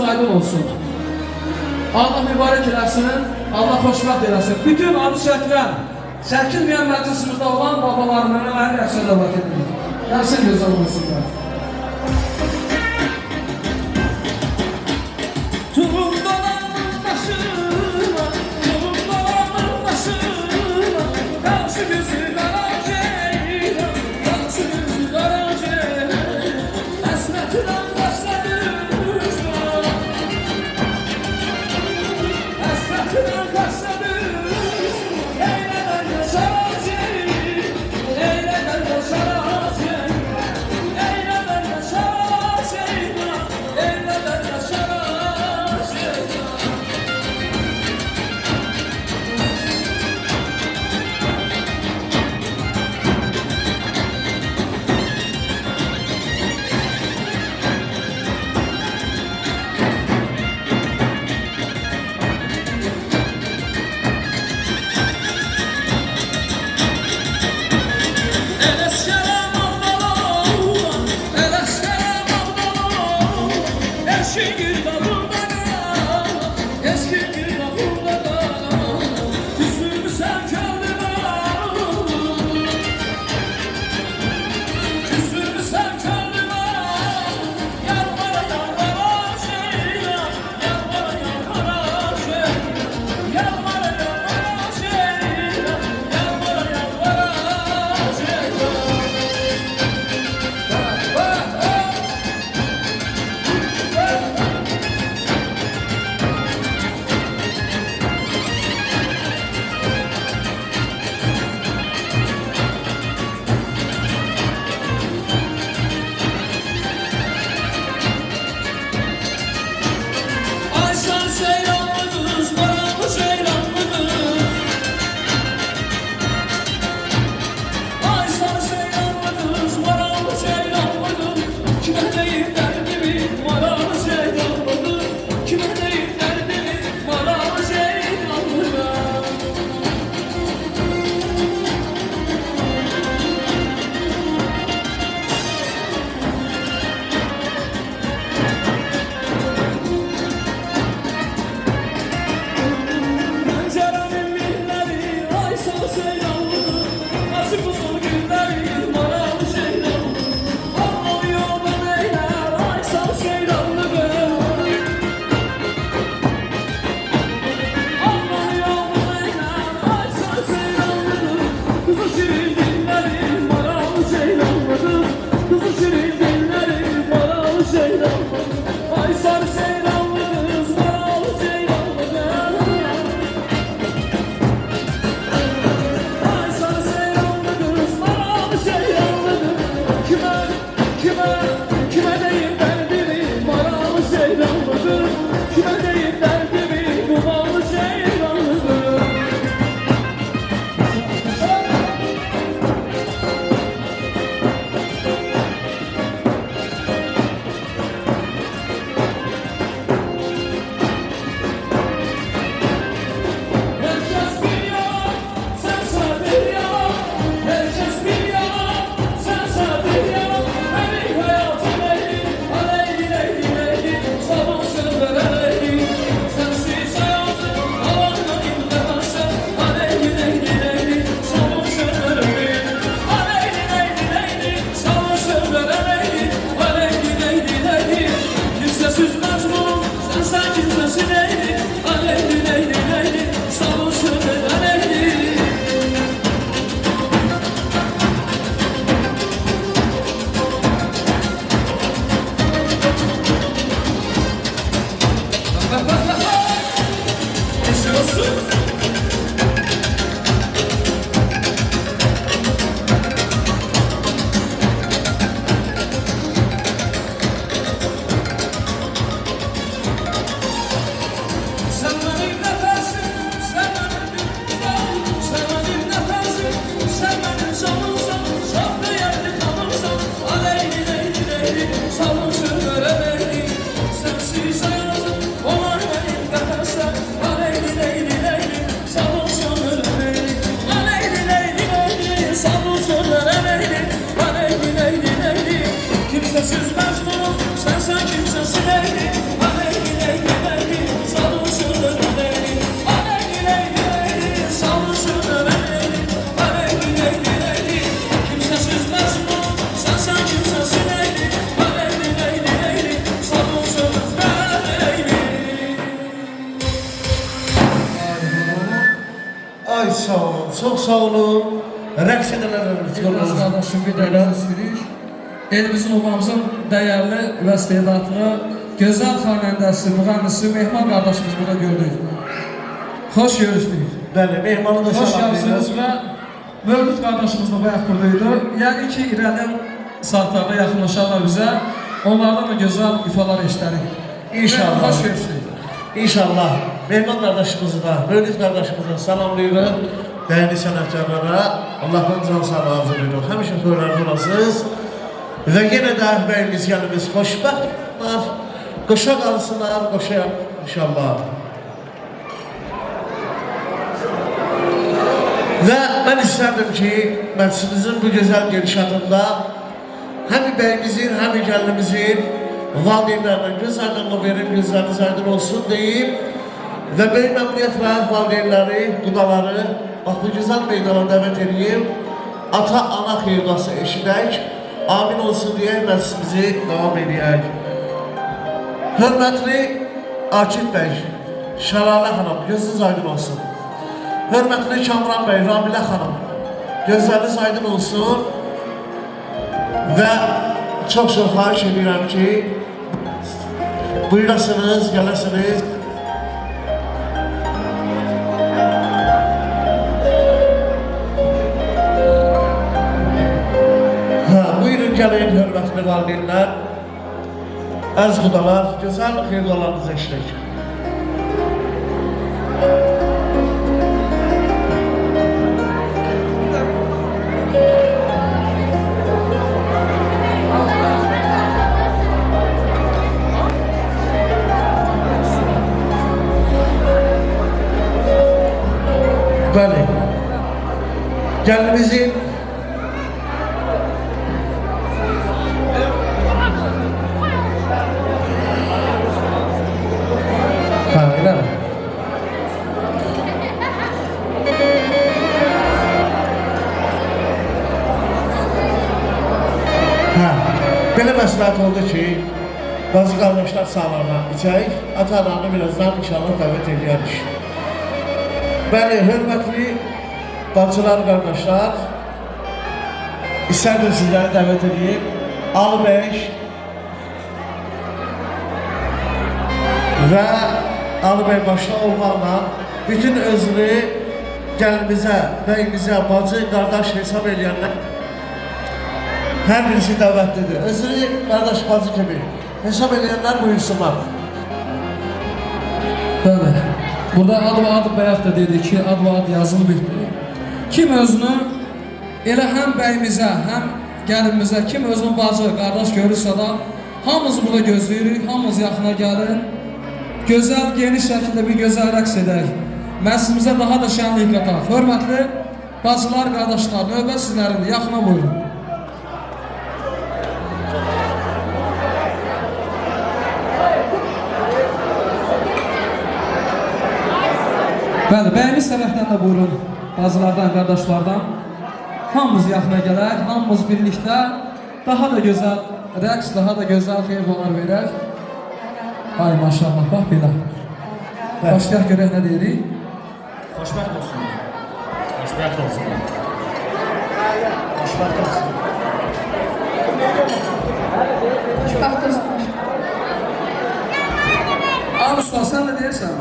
aydın olsun. Allah mübarek eləsin, Allah xoşbəxt eləsin. Bütün adı çəkilməyən məclisimizdə olan babalarımın ən yaxşı dəvət edir. Gəlsin gözəl olsunlar. Sen beni Çox sağ olun. Rəqs edənlərimiz Biraz qardaşım bir də istəyirik. Elimizin obamızın dəyərli və istedadlı, gözəl xanəndəsi, müğənnisi Mehman qardaşımız burada gördük. Xoş görüşdük. Bəli, Mehmanı da Xoş salam gəlsiniz və Mövlüd qardaşımız da bayaq buradaydı. Yəni ki, irəliyən saatlarda yaxınlaşarlar bizə. Onlardan da gözəl ifalar eşitərik. İnşallah. Xoş görüşdük. İnşallah. Mehman qardaşımızı da, Mövlüd qardaşımızı da salamlayırıq. Dəyərli sənətkarlara Allah'tan can sağlığı arzu edirik. Həmişə toylarda olasınız. Və yenə də bəyimiz gəlimiz xoşbəxtlər. Qoşa qalsınlar, qoşa inşallah. Və mən istərdim ki, məclisimizin bu gözəl gedişatında həm bəyimizin, həm gəlinimizin valideynlərlə göz aydınlığı verib, gözləriniz aydın olsun deyib və böyük məmnuniyyətlə valideynləri, qudaları bax bu gözəl meydana dəvət edeyim. Ata-ana xeyirduası eşidək, amin olsun deyək, məclisimizi davam edək. Hörmətli Akif bəy, Şəlalə xanım, gözünüz aydın olsun. Hörmətli Kamran bəy, Ramilə xanım, gözləriniz aydın olsun və çox-çox xahiş edirəm ki, buyurasınız, gələsiniz. Buyurun gəlin, hörmətli valideynlər, əziz qudalar, gözəl xeyirdualarınızı eşidək. Bəli, gəlinimizin elə mi? Belə məsləhət oldu ki, bazı qardaşlar sağlarına içək, ata-ananı birazdan inşallah dəvət edərik. Bəli, hörmətli bacılar, qardaşlar, istərdim sizləri dəvət edeyim. Ali bəy və Ali bəy başda olmaqla bütün özünü gəlinimizə, bəyimizə, bacı, qardaş hesab edənlər hər birisi dəvətlidir. Özünü qardaş, bacı kimi hesab edənlər buyursunlar. Bəli. Burada ad bayaq da dedik ki, ad yazılmırdı. Kim özünü elə həm bəyimizə, həm gəlinimizə, kim özünü bacı, qardaş görürsə da hamımız burada gözləyirik, hamımız yaxına gəlin. Gözəl, geniş şəkildə bir gözəl rəqs edək. Məclisimizə daha da şənlik qataq. Hörmətli bacılar, qardaşlar, növbət sizlərindir, yaxına buyurun. Bəli, bəyimiz tərəfdən də buyurun, bacılardan, qardaşlardan. Hamımız yaxına gələk, hamımız birlikdə daha da gözəl rəqs, daha da gözəl xeyirdualar verək. Ay maşallah, bax belə. Başlayaq görək nə deyirik? Xoşbəxt olsun. Xoşbəxt olsun. Xoşbəxt olsun. Xoşbəxt olsun. Arzular, sən nə deyirsən?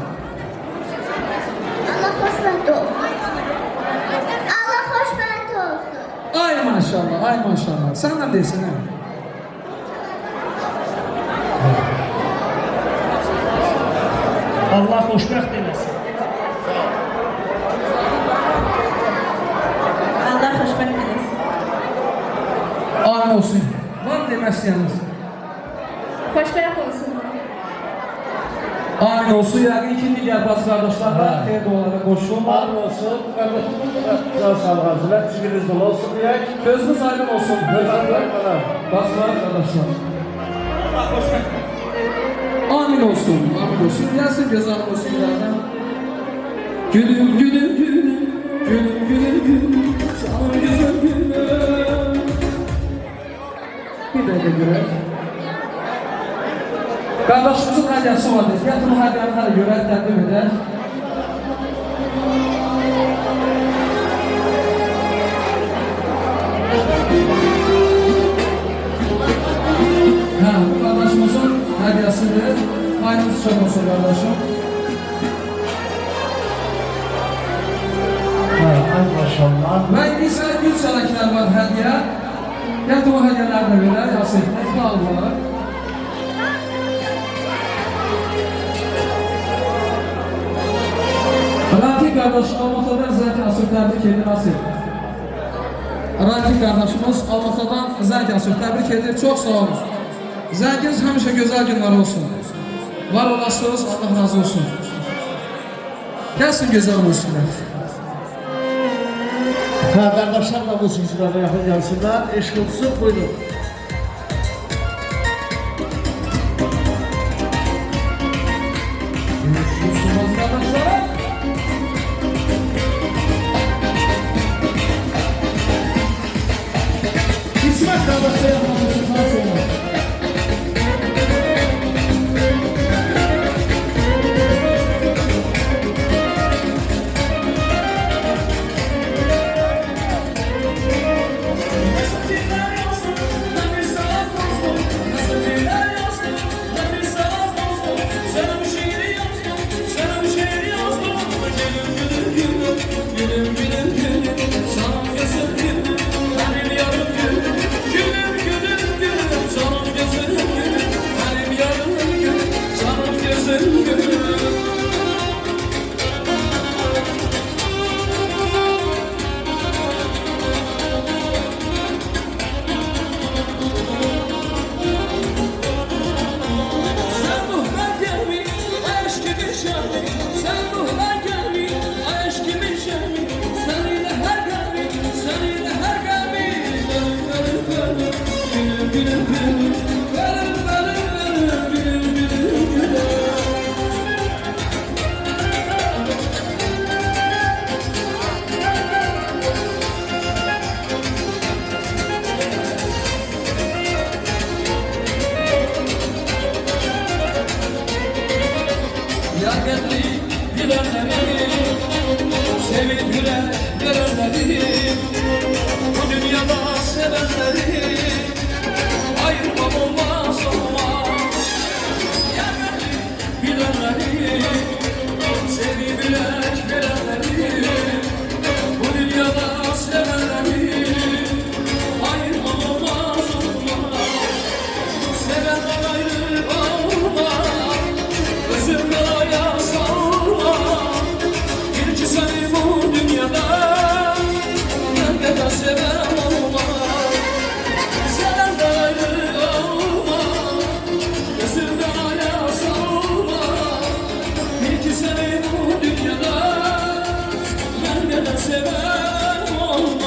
Allah xoşbəxt olsun. Allah xoşbəxt olsun. Ay maşallah, ay maşallah. Sən nə deyirsən? Allah xoşbəxt eləsin. Allah xoşbəxt eləsin. Amin olsun. Var demək istəyəniz? Xoşbəxt olsun. Amin olsun. Yəqin ki, digər bacı qardaşlarla xeyir dualara qoşulun. Amin olsun. Can sağlığı arzular, çiviliniz dolu olsun deyək. Gözünüz aydın olsun. Bacılar, qardaşlar. Amin olsun, amin olsun. Gelsin gözəl musiqilərdən. Gülüm, gülüm, gülüm, gülüm, gülüm, gülüm, canım güzel gülüm. Bir dəqiqə görək. Qardaşımızın hədiyyəsi var deyiz. Yatın o hədiyyəni hələ görək, təqdim edək. hədiyyəsidir. Aynınız çox olsun qardaşım. Ay maşallah. Və indi sənə gül çələklər var hədiyyə. Gətir o hədiyyələri də verər, Yasiflər, qalırlar. Rafiq qardaş Almatadan Zərk Asır təbrik edir, Asır. Rafiq qardaşımız Almatadan Zərk Asır təbrik edir, çox sağ olun. Zərkiniz həmişə gözəl günlər olsun. Var olasınız, Allah razı olsun. Gəlsin gözəl olsunlar. Kardeşler de bu silsilede yakın gelsinler. Eşk olsun, buyurun. Görüşürüz arkadaşlar. İsmet kardeşler yapmasın, sağ olun. Sevip güler görenleri, bu dünyada sevenleri, ayırmam olmaz olmaz. Yani bilenleri, sevip güler görenleri, bu dünyada sevenleri, ayırmam olmaz olmaz. Sevenden ayrı olmaz, gözümden aya salmaz. Seni bu dünyada ne kadar seven olmaz. Senden ayrı olmaz, gözümden aya salmaz. Hiç seni bu dünyada ne kadar seven olmaz.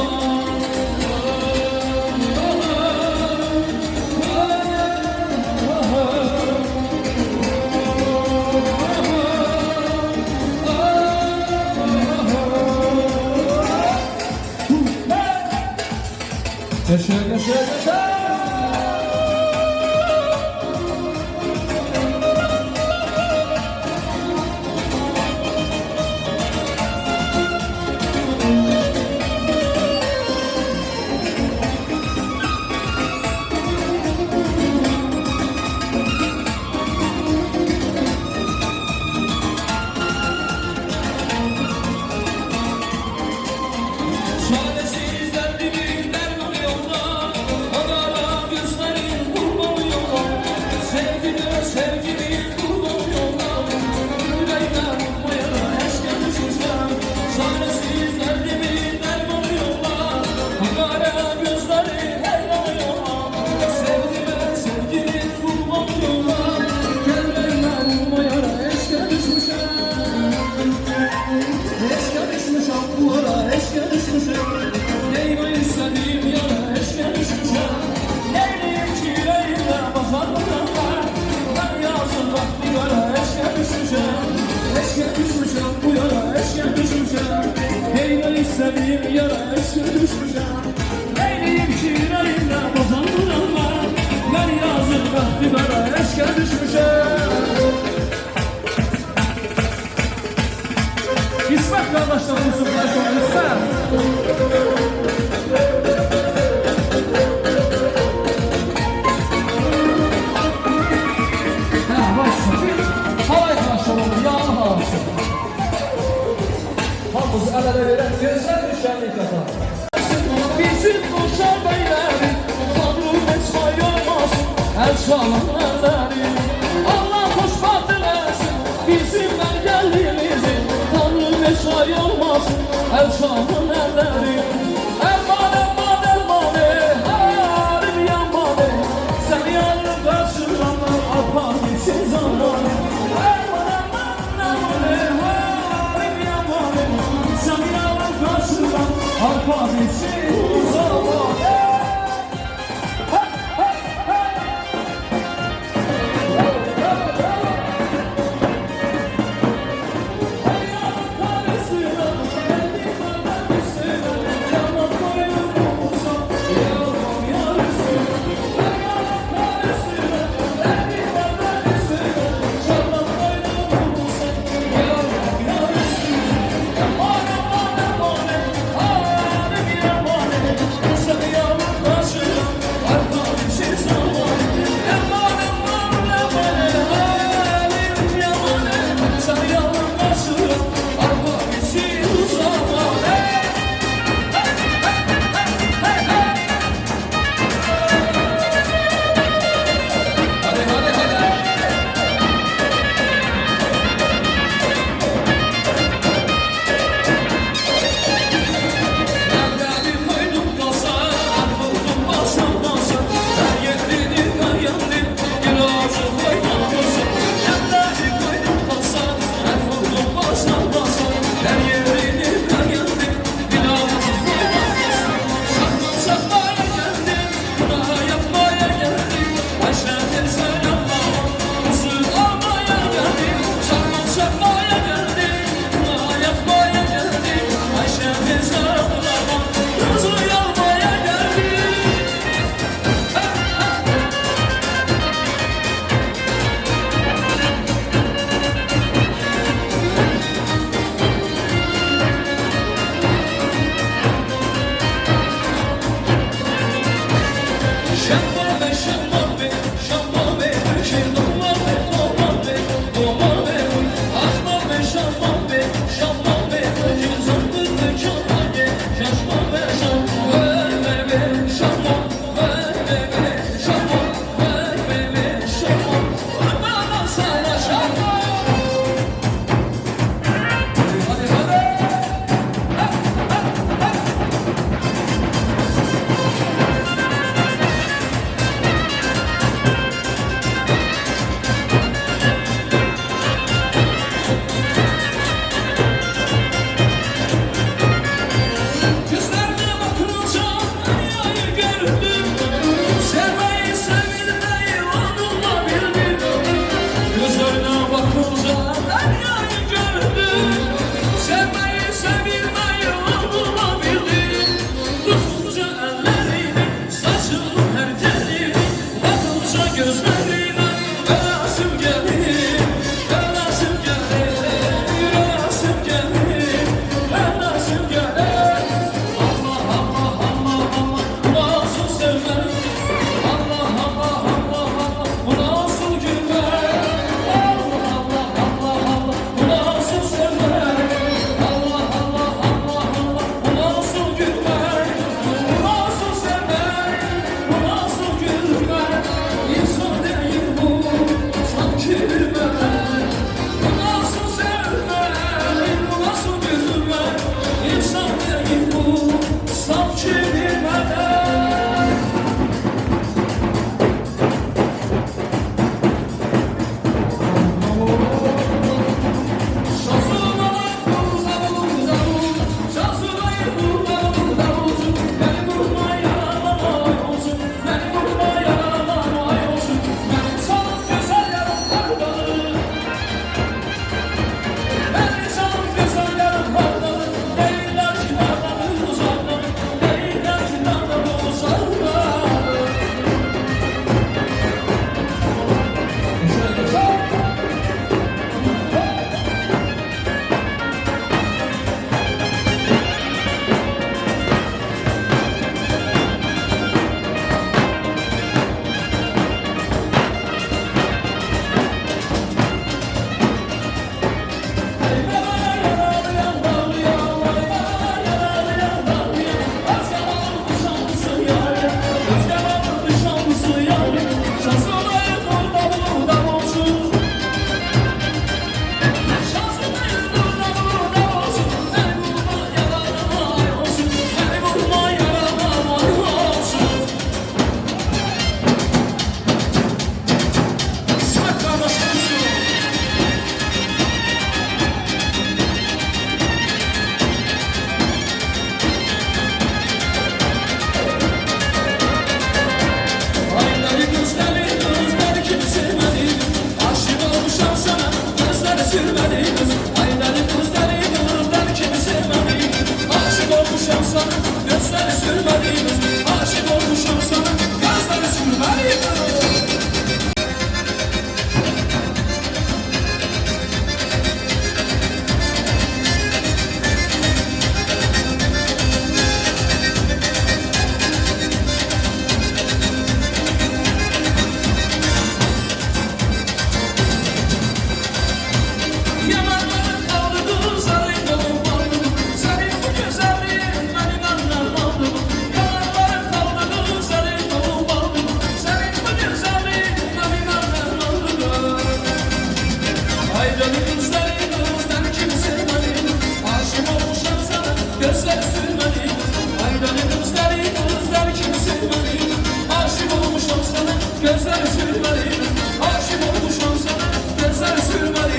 Yaşa yaşa yaşa. Çaresiz derdimin derman yolda, onlara gözlerin kurban yolda. Sevgine sevginin kurban yolda, yüreğine vurmaya eşkıya sen. Çaresiz derdimin derman yolda, onlara gözlerin derman yolda. Sevgine sevginin kurban yolda, yüreğine vurmaya eşkıya düşmüşem. Eşkıya düşmüşem bu ara, eşkıya düşmüşem. Neyimi istediğim yana eşkıya düşmüşem. Neyleyim ki yüreğimde bakar buranlar. Ben yazın vakti yara eşkıya düşmüşem. Eşkıya düşmüşem bu yara, eşkıya düşmüşem. Neyimi istediğim yara eşkıya düşmüşem. Neyleyim ki yüreğimde bakar buranlar. Ben yazın vakti yara eşkıya düşmüşem. İsmet kardeşler Yusuf'lar konuşsa. Erşan'ın elleri Allah xoşbaxt eləsin bizim əlgəllimizi Tanrı meşay olmasın Erşan'ın elleri Erman, erman, erman, harim yaman Sen yarın karşılanlar apar için zaman Erman, erman, erman, harim yaman Sen yarın karşılan apar için zaman gönül kızları kızları kim sevmeli? Aşık olmuşam sana gözler sürmeli. Ay gönül kızları kızları kim sevmeli? Aşık olmuşam sana gözler sürmeli. Aşık olmuşam sana gözler sürmeli.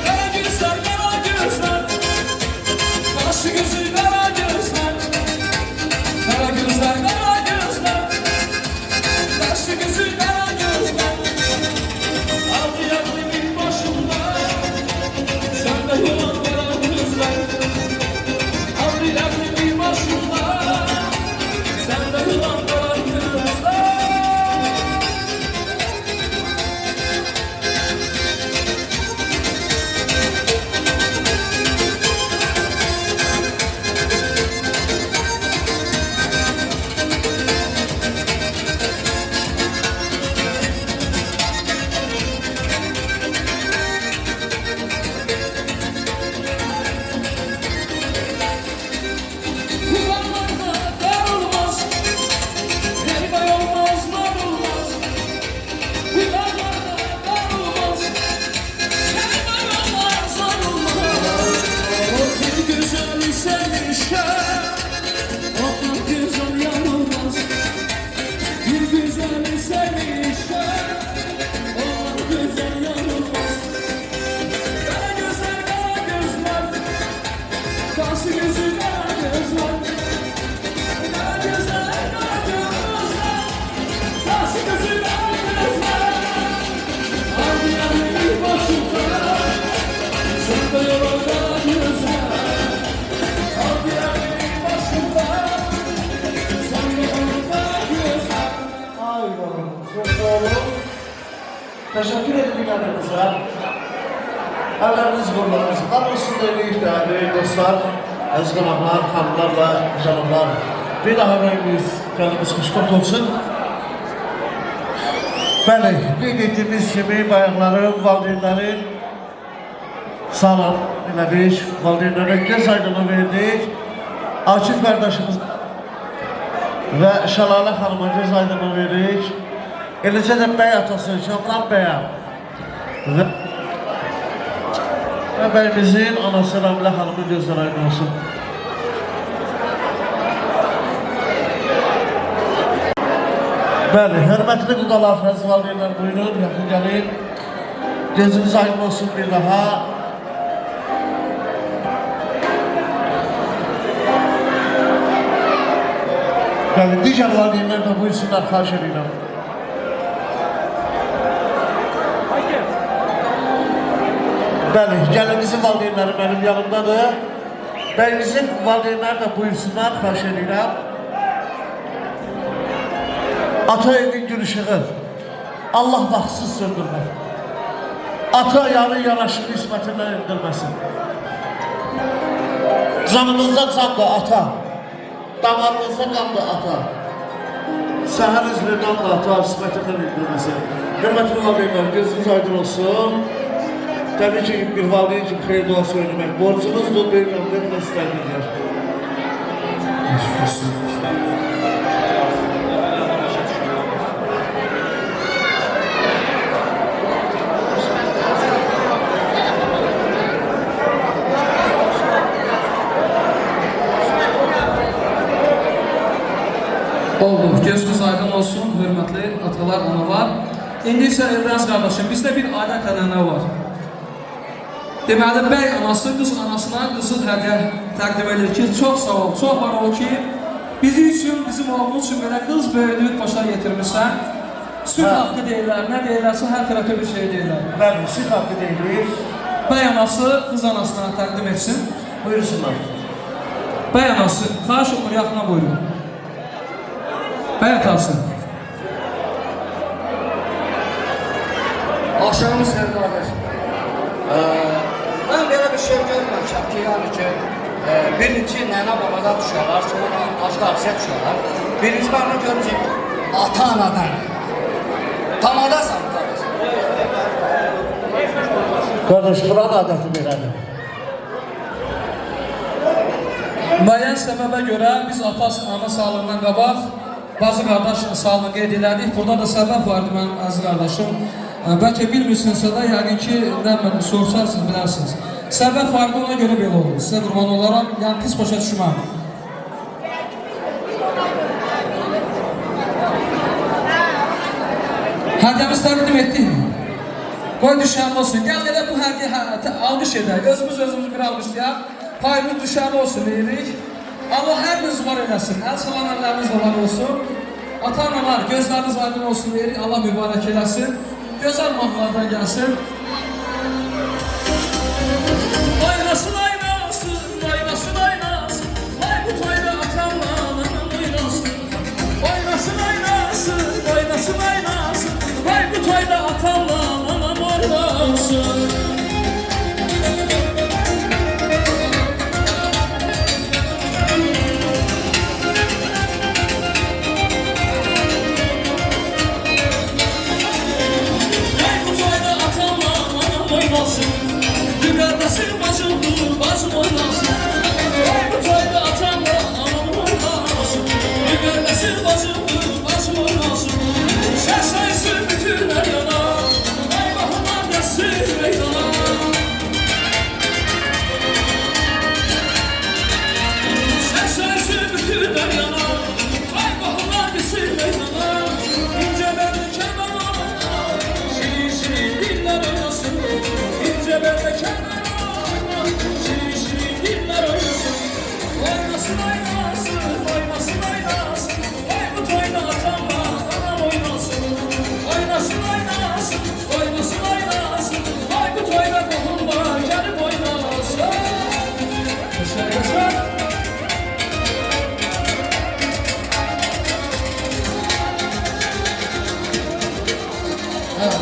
Kara gözler, kara gözler, kaşı gözü kara gözler. Kara gözler, kara gözler, kaşı gözü kara gözler. Aldı yaktı bir başımda, sen de yılan kara gözler. Aldı yaktı bir başımda, sen de yılan kara gözler. Kullanmakta darılmaz, heybay olmaz, var olmaz. Kullanmakta darılmaz, heybay olmaz, var olmaz. Bir güzel sevmişken, onlar güzel yanılmaz. Bir güzel sevmişken, onlar güzel yanılmaz. Kara gözler, kara gözler, kaşı gözü kara gözler. Kara gözler, kara gözler, kaşı gözü kara gözler. Aldı yanı bir başımda, sen de yola kara gözler. Aldı yanı bir başımda, sen de yola kara gözler. Ay yavrum, çok sağ olun. Teşekkür ederim yanınıza. Elleriniz kollarınız var olsun değerli değerli dostlar, ezgınlar, hanımlarla canımlar. Bir daha rengimiz, canımız hoşnut olsun. Bəli, qeyd etdiyimiz kimi bayanların, valideynlərin salam elədik, valideynlərə göz aydınlığı verdik. Akif qardaşımız və Şəlalə xanıma göz aydınlığı verdik. Eləcə də bəy atası, Kamran bəyə və bəyimizin anası Rəmlə xanımın gözləri aydın olsun. Bəli, hörmətli qudalar, fəzl valideynlər, buyurun, yaxın gəlin. Gözünüz aydın olsun bir daha. Bəli, digər valideynlər də buyursunlar, xahiş edirəm. Bəli, gəlinimizin valideynləri mənim yanımdadır. Bəyimizin valideynləri də buyursunlar, xahiş edirəm. Ata evin gülüşüğü, Allah vaxtsız söndürmək. Ata yarı yanaşını ismətindən indirməsin. Canımızda can da ata, damarımızda qan da ata. Səhər üzrə qan da ata, ismətindən indirməsin. Hörmətli valideynlər, gözünüz aydın olsun. Təbii ki, bir valideyn kimi xeyir dua söyləmək borcunuzdur, böyük ömrlə istədiklər. Oldu, gözünüz aydın olsun, hörmətli atalar, analar. İndi isə Elraz qardaşım, bizdə bir adət-ənənə var. Deməli, bəy anası qız anasına qızıl hədiyyə təqdim edir ki, çox sağ ol, çox var ol ki, bizi üçün, bizim oğlumuz üçün belə qız böyüdüyü başa getirmişsən. Süt haqqı deyirlər, nə deyirlərsə hər tərəfə bir şey deyirlər. Bəli, süt haqqı deyilir. Bəy anası qız anasına təqdim etsin. Buyursunlar. Bəy anası, xahiş olunur, yaxına buyurun. Bəy atası. Axşamınız xeyir qardaş. Mən belə bir şey görməmişəm ki, yəni ki, Birinci nənə babadan düşərlər, sonra qarşı-qarşıya düşərlər. Birinci mənim görünce ata-anadan. Tamadasan qardaş. Qardaş, buranın adəti belədir. Müəyyən səbəbə görə biz ata-ana sağlığından qabaq bazı qardaş sağlığını qeyd elədik. Burada da səbəb vardı mənim əziz qardaşım. Bəlkə bilmirsinizsə də, yəqin ki, nə bilim, sorsarsınız, bilərsiniz. Səbəb vardı, ona görə belə oldu. Sizə qurban olaram, yəni pis başa düşməm. Hədiyyəmiz təqdim etdikmi? Qoy düşərli olsun. Gəl elə bu hədiyyə alqış edək. Özümüz bir alqışlayaq. Payımız düşərli olsun deyirik. Allah hər biriniz var eləsin. Əl çalan əlləriniz də var olsun. Ata-analar, gözləriniz aydın olsun deyirik. Allah mübarək eləsin. Gözəl mahnılardan gəlsin. Oynasın, oynasın, oynasın, oynasın. Vay bu toyda atamla anam oynasın. Oynasın, oynasın, oynasın, oynasın. Vay bu toyda atamla anam oynasın. Kardeşim bacımdır, bacım oynasın. Vay bu toyda atamla anam oynasın. Kardeşim bacımdır, bacım oynasın. Ses saysın bütün her yana. Vay bahına desin meydana. Ses saysın bütün her yana. Vay bahına desin meydana. İnce belli kemana, şirin şirin diller oynasın. İnce belli kemana. Oynasın, oynasın, oynasın, oynasın. Vay bu toyda atamla anam oynasın. Oynasın, oynasın, oynasın, oynasın. Vay bu toyda kohumla gelip oynasın. Yaşar, yaşar.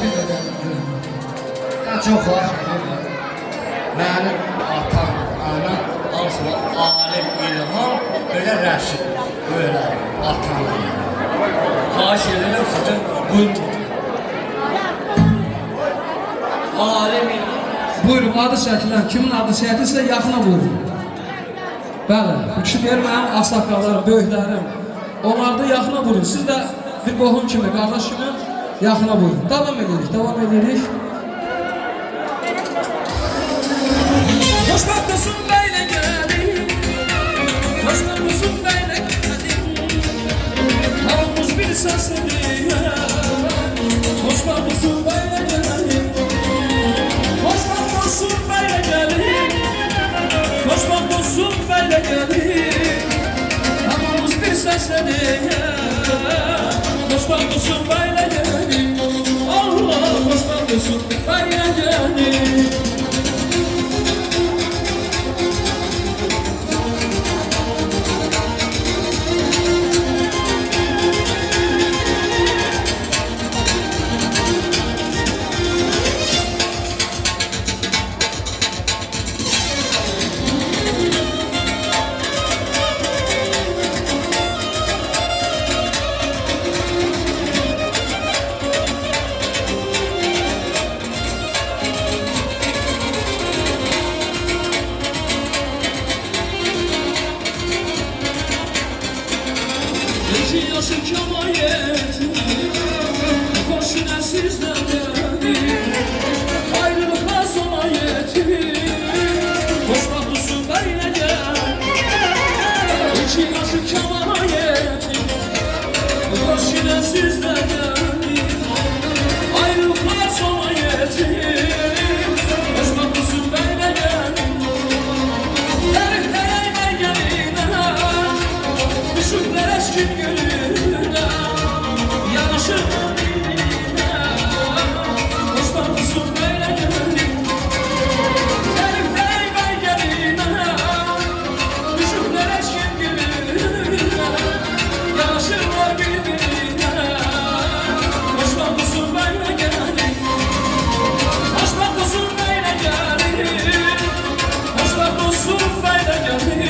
Bir de ben çok hoş. Mənim atam, anam, aslında alim, ilham, böyle rəşid, böyle atam. Xahiş edirəm sizin buyurun. Alim, ilham. Buyurun, adı çəkilən, kimin adı çəkilsə yaxına buyurun. Bəli, bu kişi deyir mənim asaqlarım, böyüklərim. Onlar da yaxına buyurun. Siz də bir qohum kimi, qardaş kimi yaxına buyurun. Davam edirik, davam edirik. Xoşbəxt olsun belə gəlin, xoşbəxt olsun belə gəlin. Hamımız bir səslidir, xoşbəxt olsun belə gəlin. Xoşbəxt olsun belə gəlin, xoşbəxt olsun belə gəlin. Hamımız bir səslidir, xoşbəxt olsun belə gəlin. Allah xoşbəxt olsun belə gəlin. Yaşı kemayeti, koşuna sizden geldi. Ayrılıkla sona yeti, xoşbəxt olsun belə gəl. İki yaşı kemayeti, koşuna sizden geldi. Ayrılıkla sona yeti, xoşbəxt olsun belə gəl. Təriflərə gəlinə, düşüklər əşkin gülünə, yanaşır birbirine. Xoşbəxt olsun belə gəlin. Təriflərə gəlinə, düşüklər əşkin gülünə, yanaşırlar birbirine. Xoşbəxt olsun belə gəlin. Xoşbəxt olsun belə gəlin. Xoşbəxt olsun belə gəlin.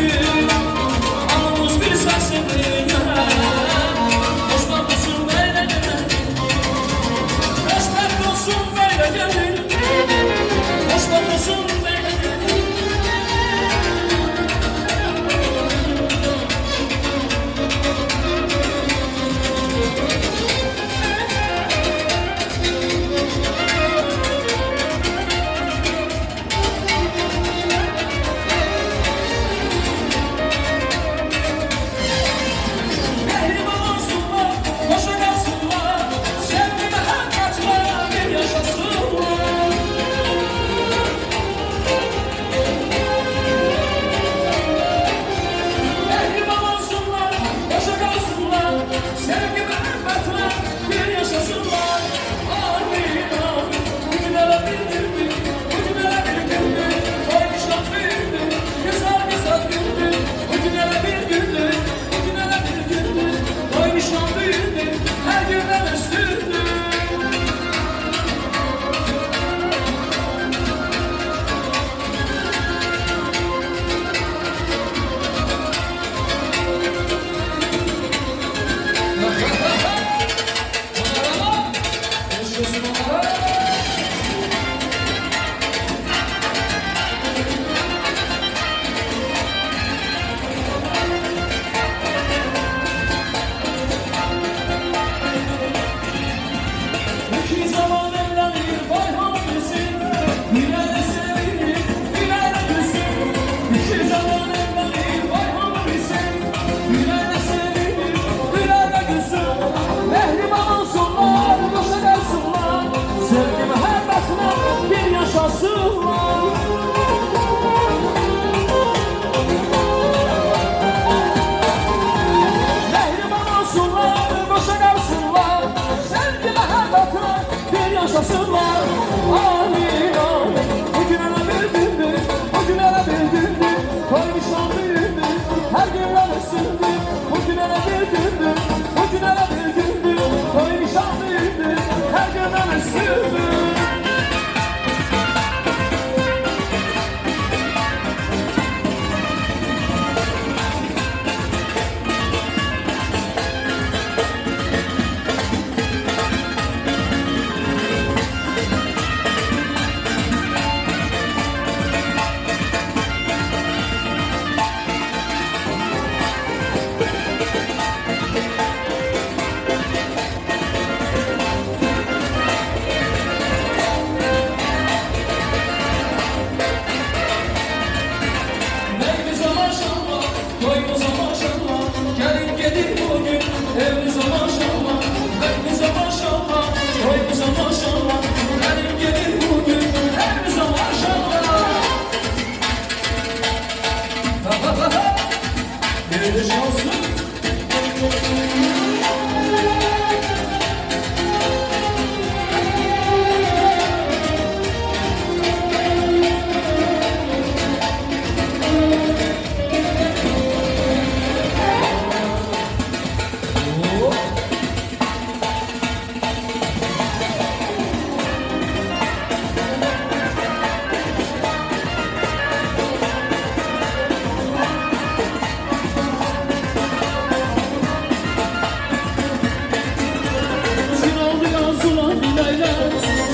Hayırlı olsun.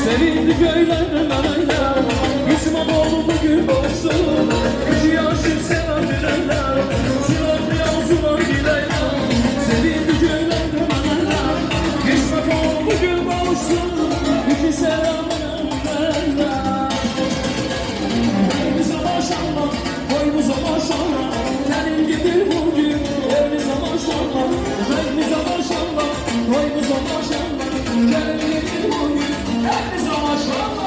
Sevindi köylerden anaylar Müslüman oğlu bugün olsun Gücü yaşır sever dilerler Silahlı yazılar dilerler Sevindi köylerden anaylar Müslüman oğlu bugün olsun Gücü sever dilerler Evimize maşallah Boyumuza maşallah Gelin gidir bugün Evimize maşallah Evimize maşallah Boyumuza maşallah Gelin gidir bugün Evimize maşallah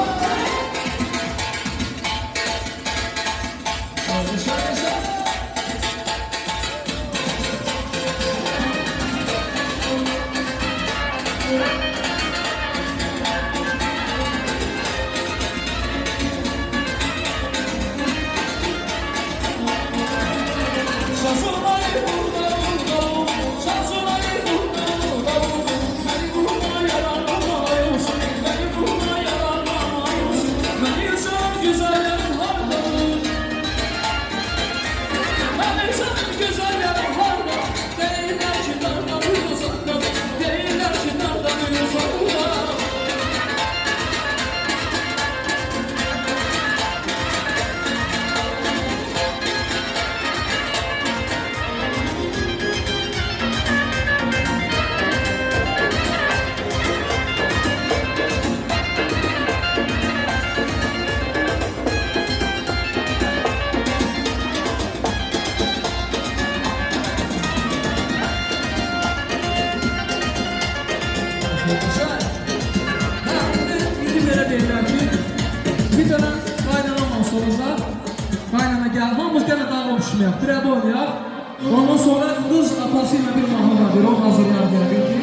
Bir tane kaynanamla soruzlar. Kaynana gel, hamımız gene dağa uçmayaq, dirədə oynayaq. Ondan sonra kız atasıyla bir mahnı var, o hazırlar gəlir ki.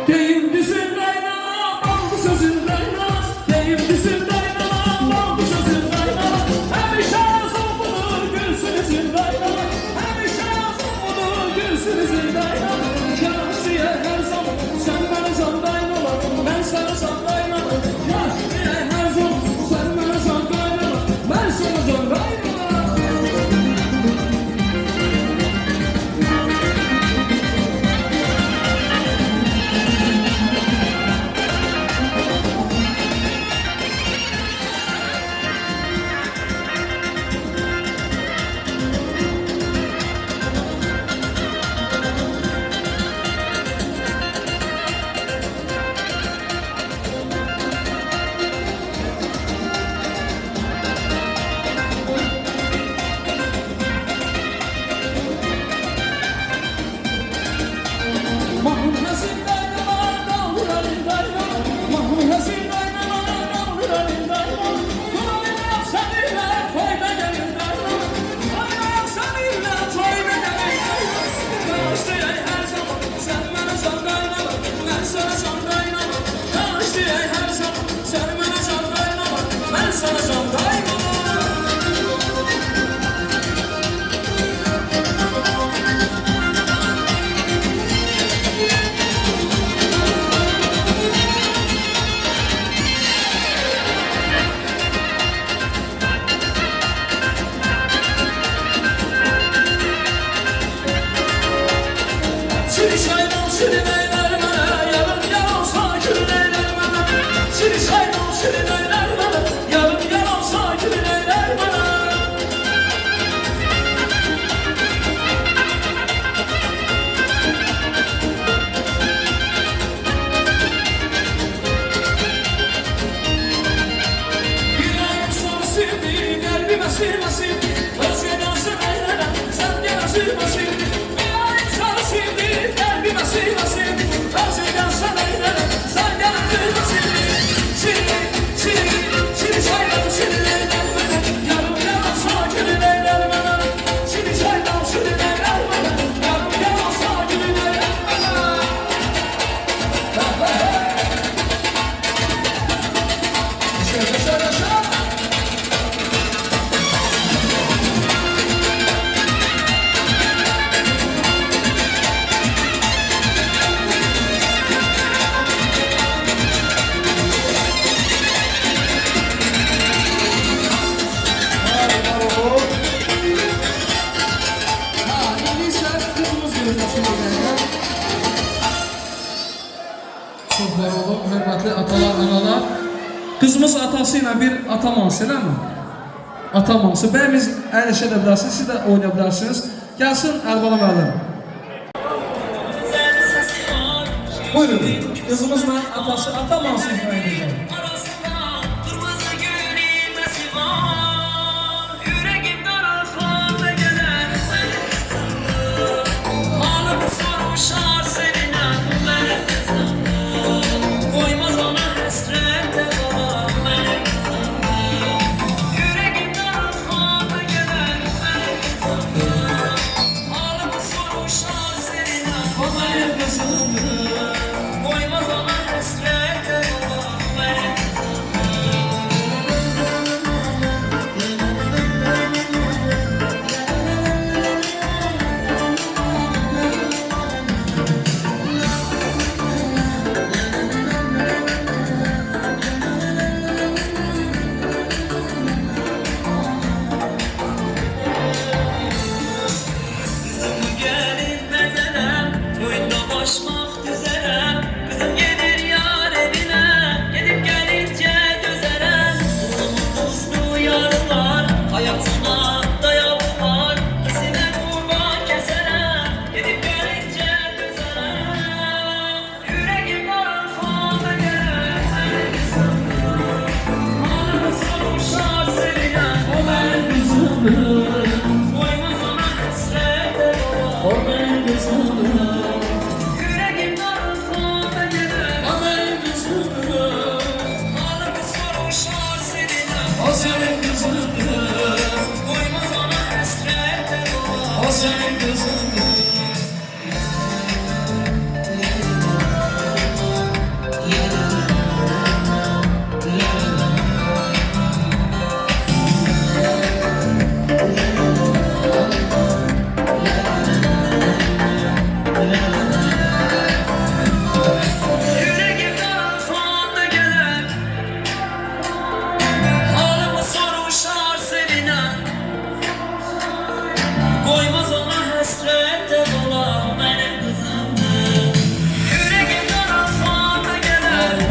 Deyim düzün qaynana, baldı sözün qaynana. Deyim düzün qaynana, baldı sözün qaynana. Həmişə azaldır gülsünüzün qaynana. Həmişə azaldır gülsünüzün qaynana. Yaşlıya hər zaman sən mənə can qaynana. Mən sənə can qaynana. Yaşlıya hər zaman sən mənə can qaynana. Mən sənə can qaynana. Mahmut Hasim kaynana, davranın kaynana. Mahmut Hasim kaynana, davranın kaynana. Kurabiye seninle toyda gelin kaynana. Kurabiye seninle toyda gelin kaynana. Yaşlıya her zaman sen bana can kaynana. Ben sana can kaynana. Yaşlıya her zaman sen bana can kaynana. Ben sana can kaynana. Siri saydan siri neyler bana, yarın yalansa gül neyler bana. Siri saydan siri neyler bana, yarın yalansa gül neyler bana. Yüreğim sana sildi, kalbime silmesin. Özge dansın eylene, sen gene silmesin. Yüreğim sana sildi, kalbime silmesin. Özge dansın eylene, sen gene silmesin. Siri, siri, siri saydan siri neyler bana. Yarım yalansa gül neyler bana. Siri saydan görməsini öyrənirəm. Çox var olun, hörmətli atalar, analar. Qızımız atası ilə bir ata mansı, elə mi? Ata mansı. Bəyimiz əyləşə də bilərsiniz, siz də oynaya bilərsiniz. Gəlsin Əlibala müəllim. Buyurun, qızımızla atası ata mansı icra edəcək.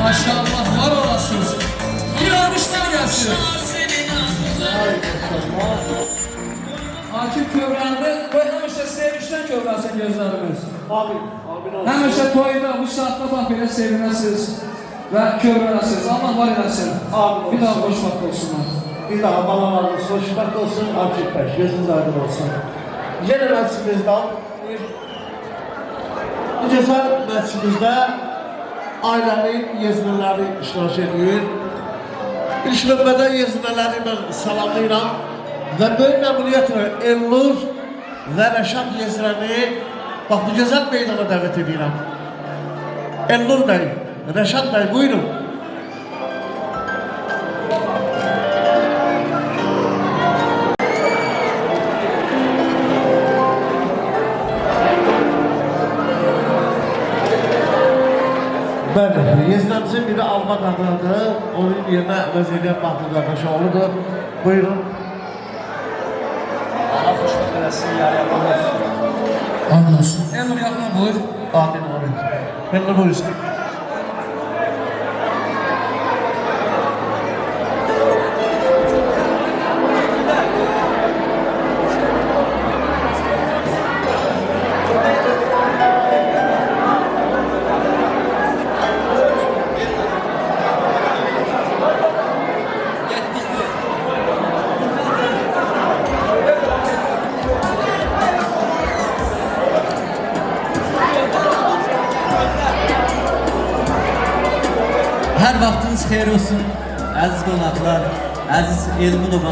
Maşallah, var olasınız. Bir almışlar gelsin. Akif kövrəndə, qoy həmişə sevinçdən kövrəlsin gözlərimiz. Həmişə toyda, bu saatda bax belə sevinəsiniz və kövrələsiniz. Allah var eləsin. Bir daha xoşbəxt olsunlar. Bir daha balalarımız xoşbəxt olsun, Akif bəy, gözünüz aydın olsun. Yenə məclisimizdən bu gözəl məclisimizdə ailənin yeznələri iştirak edir. İlk növbədə yeznələri mən salamlayıram və böyük məmnuniyyətlə Elnur və Rəşad yeznəni bax bu gözəl meydana dəvət edirəm. Elnur bəy, Rəşad bəy, buyurun. Bəli, yeznəmizin biri Alma qadınıdır, onun yerinə Vəziriyyət Baxtı qardaşoğludur. Buyurun. Allah xoşbəxt eləsin, yarıya olsun. Amin olsun. Elnur yaxına buyur. Amin, amin. Elnur buyursun. Hər vaxtınız xeyir olsun, əziz qonaqlar, əziz Elmunova,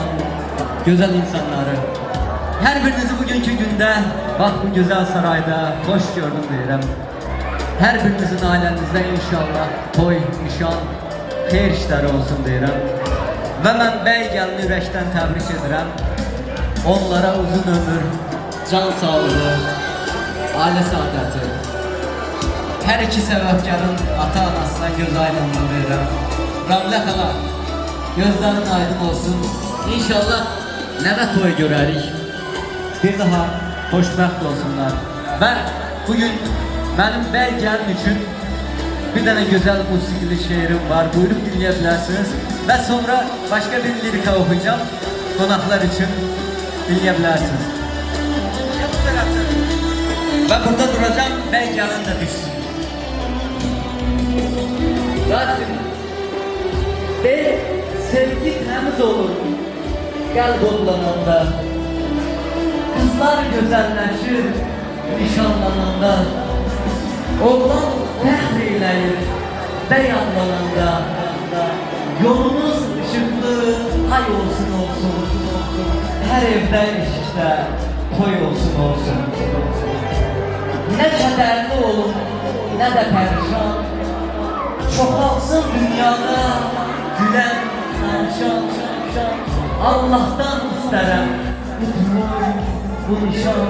gözəl insanları. Hər birinizi bugünkü gündə, bax bu gözəl sarayda xoş gördüm deyirəm. Hər birinizin ailənizdə inşallah toy, nişan, xeyir işləri olsun deyirəm. Və mən bəy gəlini ürəkdən təbrik edirəm. Onlara uzun ömür, can sağlığı, ailə saadəti. Hər iki səbəbkarın ata-anasına göz aydınlığı verirəm. Ramlə xala, gözlərin aydın olsun. İnşallah nəvə toy görərik. Bir daha xoşbəxt olsunlar. Ben bugün benim bəy gəlin üçün bir tane güzel musikili şiirim var. Buyurup dinleyebilirsiniz. Ve sonra başka bir lirika okuyacağım. Konaklar için dinleyebilirsiniz. Ben burada duracağım. Bəy gəlin de düşsün. Rasim. Sevgi temiz olur. Kalp odlananda. Kızlar güzelleşir nişanlananda. Oğlan təhriyeləyir beyanlananda. Yolunuz ışıklı ay olsun olsun. Her evde işte toy olsun olsun. Ne kederli olun ne de perişan. Çoxalsın dünyada gülen şan. Allah'tan isterim bu toy, bu nişan.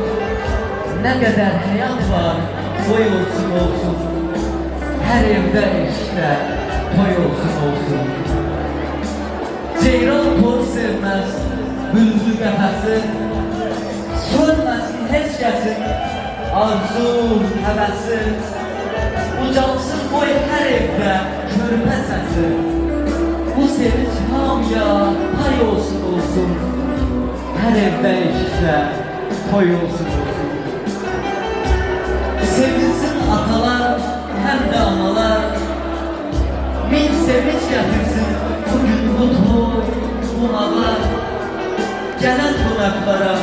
Ne kadar hayat var toy olsun olsun. Her evde işte toy olsun olsun. Ceyran toy sevmez, bülbül qəfəsi. Sönməsin heç kəsin arzu, həvəsi. Ucalsın qoy hər evdə körpə səsi. Bu sevinç hamıya pay olsun olsun. Hər evdə işte toy olsun olsun. Sevinsin atalar hem de analar. Min sevinç getirsin bugün bu toy, bu hava. Gelen konaklara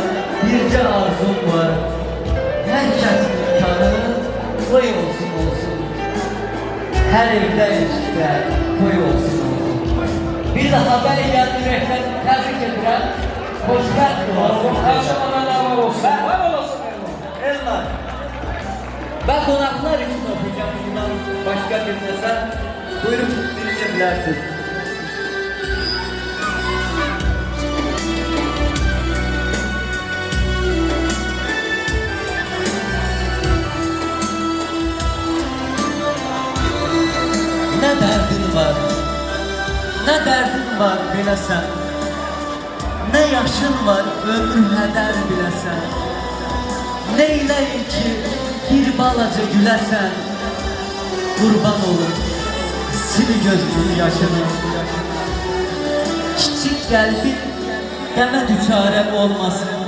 birce arzum var. Herkesin imkanı toy olsun olsun. Her evde işte toy olsun olsun. Bir daha ben geldi yürekten tebrik ederim. Hoşbəxt olsun. Her zaman Allah olsun. Var olasın. Elmar. Ben konaklar için okuyacağım bundan başka bir mesaj. Buyurun dinleyebilirsiniz. Ne derdin var, ne derdin var bilesen. Ne yaşın var ömür heder bilesen. Neyleyim ki bir balaca güləsən. Qurban olur sil gözünün yaşını. Kiçik qəlbin qəmə düçarə olmasın.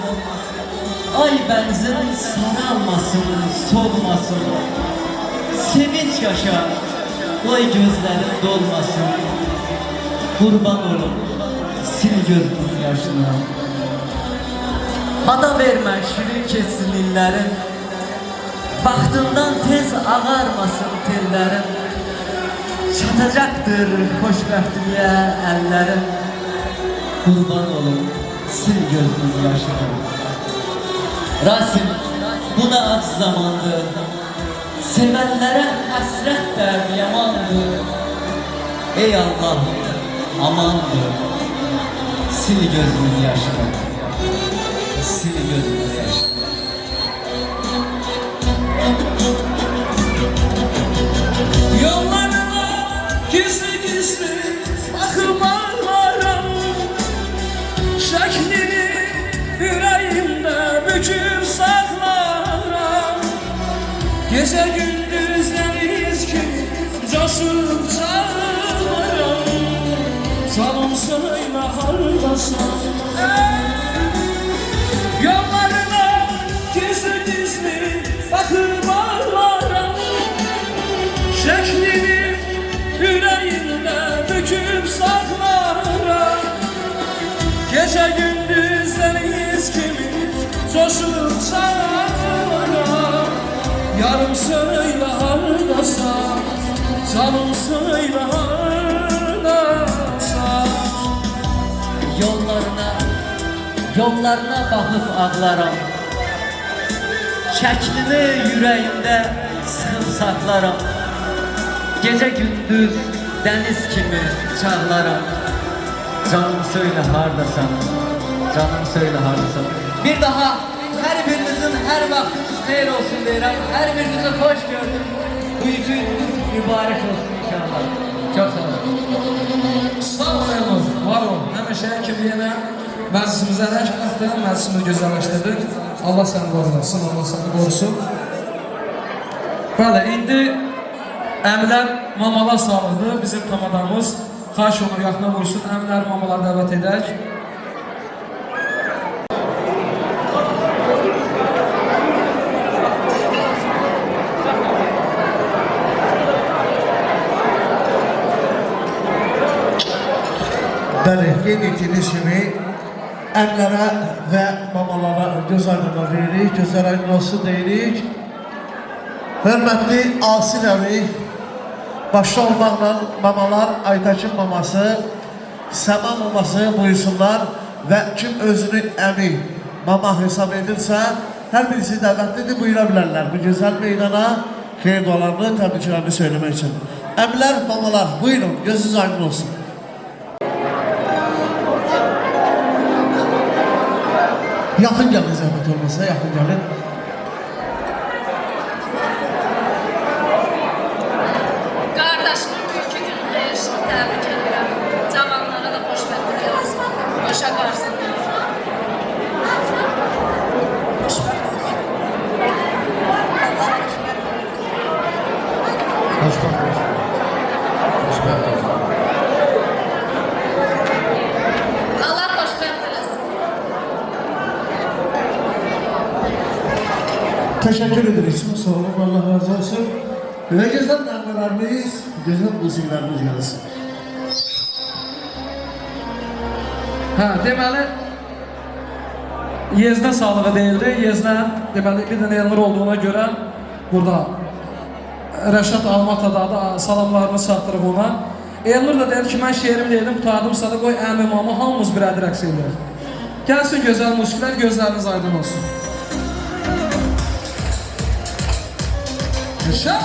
Ay benzin saralmasın, solmasın. Sevinç yaşa, qoy gözlərin dolmasın. Qurban olur sil gözünün yaşını. Ada vermə şirin keçsin illərin. Vaxtından tez ağarmasın tellərin. Çatacaktır xoşbəxtliyə əllərin. Qurban olun sil gözünün yaşını. Rasim, bu da ac zamandır. Sevənlərə həsrət dərd yamandır. Ey Allah, amandır. Sil gözünün yaşını. Sil gözünün yaşını. Yollarına gizli gizli bakımaram. Şeklini yüreğimde büküp saklarım. Gece gündüz deniz gibi coşup çağlarım. Canım söyle hardasın. Yollarına gizli gizli bakıp ağlarım. Şeklini yüreğimde büküp saklarım. Gece gündüz deniz gibi coşup çağlarım. Yarım söyle hardasın, canım söyle hardasın. Yollarına bakıp ağlaram. Şəklini yüreğimde sıxıb saxlaram. Gece gündüz deniz kimi çağlaram. Canım söyle hardasan, canım söyle hardasan. Bir daha her birinizin her vaktiniz xeyir olsun deyirəm. Her birinizi hoş gördüm. Bu gününüz mübarek olsun inşallah. Çok sağ olun. Sağ ol Elmar, var ol. Həmişə kimliyinə məclisimizə rəşq qatdın, məclisimizi gözəlləşdirdin. Allah səni qorusun, Allah səni qorusun. Bəli, indi əmilər mamalar sağlıqdır. Bizim tamadamız xahiş olur, yaxına vursun. Əmlər mamalar dəvət edək. Bəli, qeyd etdiyiniz kimi əmlərə və mamalara göz aydınlığı deyirik, gözlər aydın olsun deyirik. Hörmətli Asil əmi, başda olmaqla mamalar, Aytakin maması, Səma maması buyursunlar və kim özünü əmi mama hesab edirsə, hər birisi dəvətlidir, buyura bilərlər. Bu gözəl meydana xeyir dualarını, təbriklərini söyləmək üçün. Əmlər, mamalar, buyurun, gözünüz aydın olsun. Yaxın gəlin zəhmət olmasa, yaxın gəlin. Qardaşımın mülkü gününə yaşını təbrik edirəm. Cavanlara da xoşbəxtlik eləsin. Başa qarsın. Xoşbəxt olsun. Xoşbəxt olsun. Allah xoşbəxt eləsin. Teşekkür ederiz. Sağ olun, Allah razı olsun. Ve güzel nağmalarımız, güzel müziklerimiz gelsin. Hə, deməli Yezdə sağlığı deyildi. Yezdə deməli bir dənə Elnur olduğuna görə burada Rəşad Almatada da salamlarını çatdırıb ona. Elnur da deyir ki, mən şeirim deyildim, qutardımsa da qoy əmi mama hamımız bir ədi rəqs edir. Gəlsin gözəl musiklər, gözləriniz aydın olsun. Yaşa!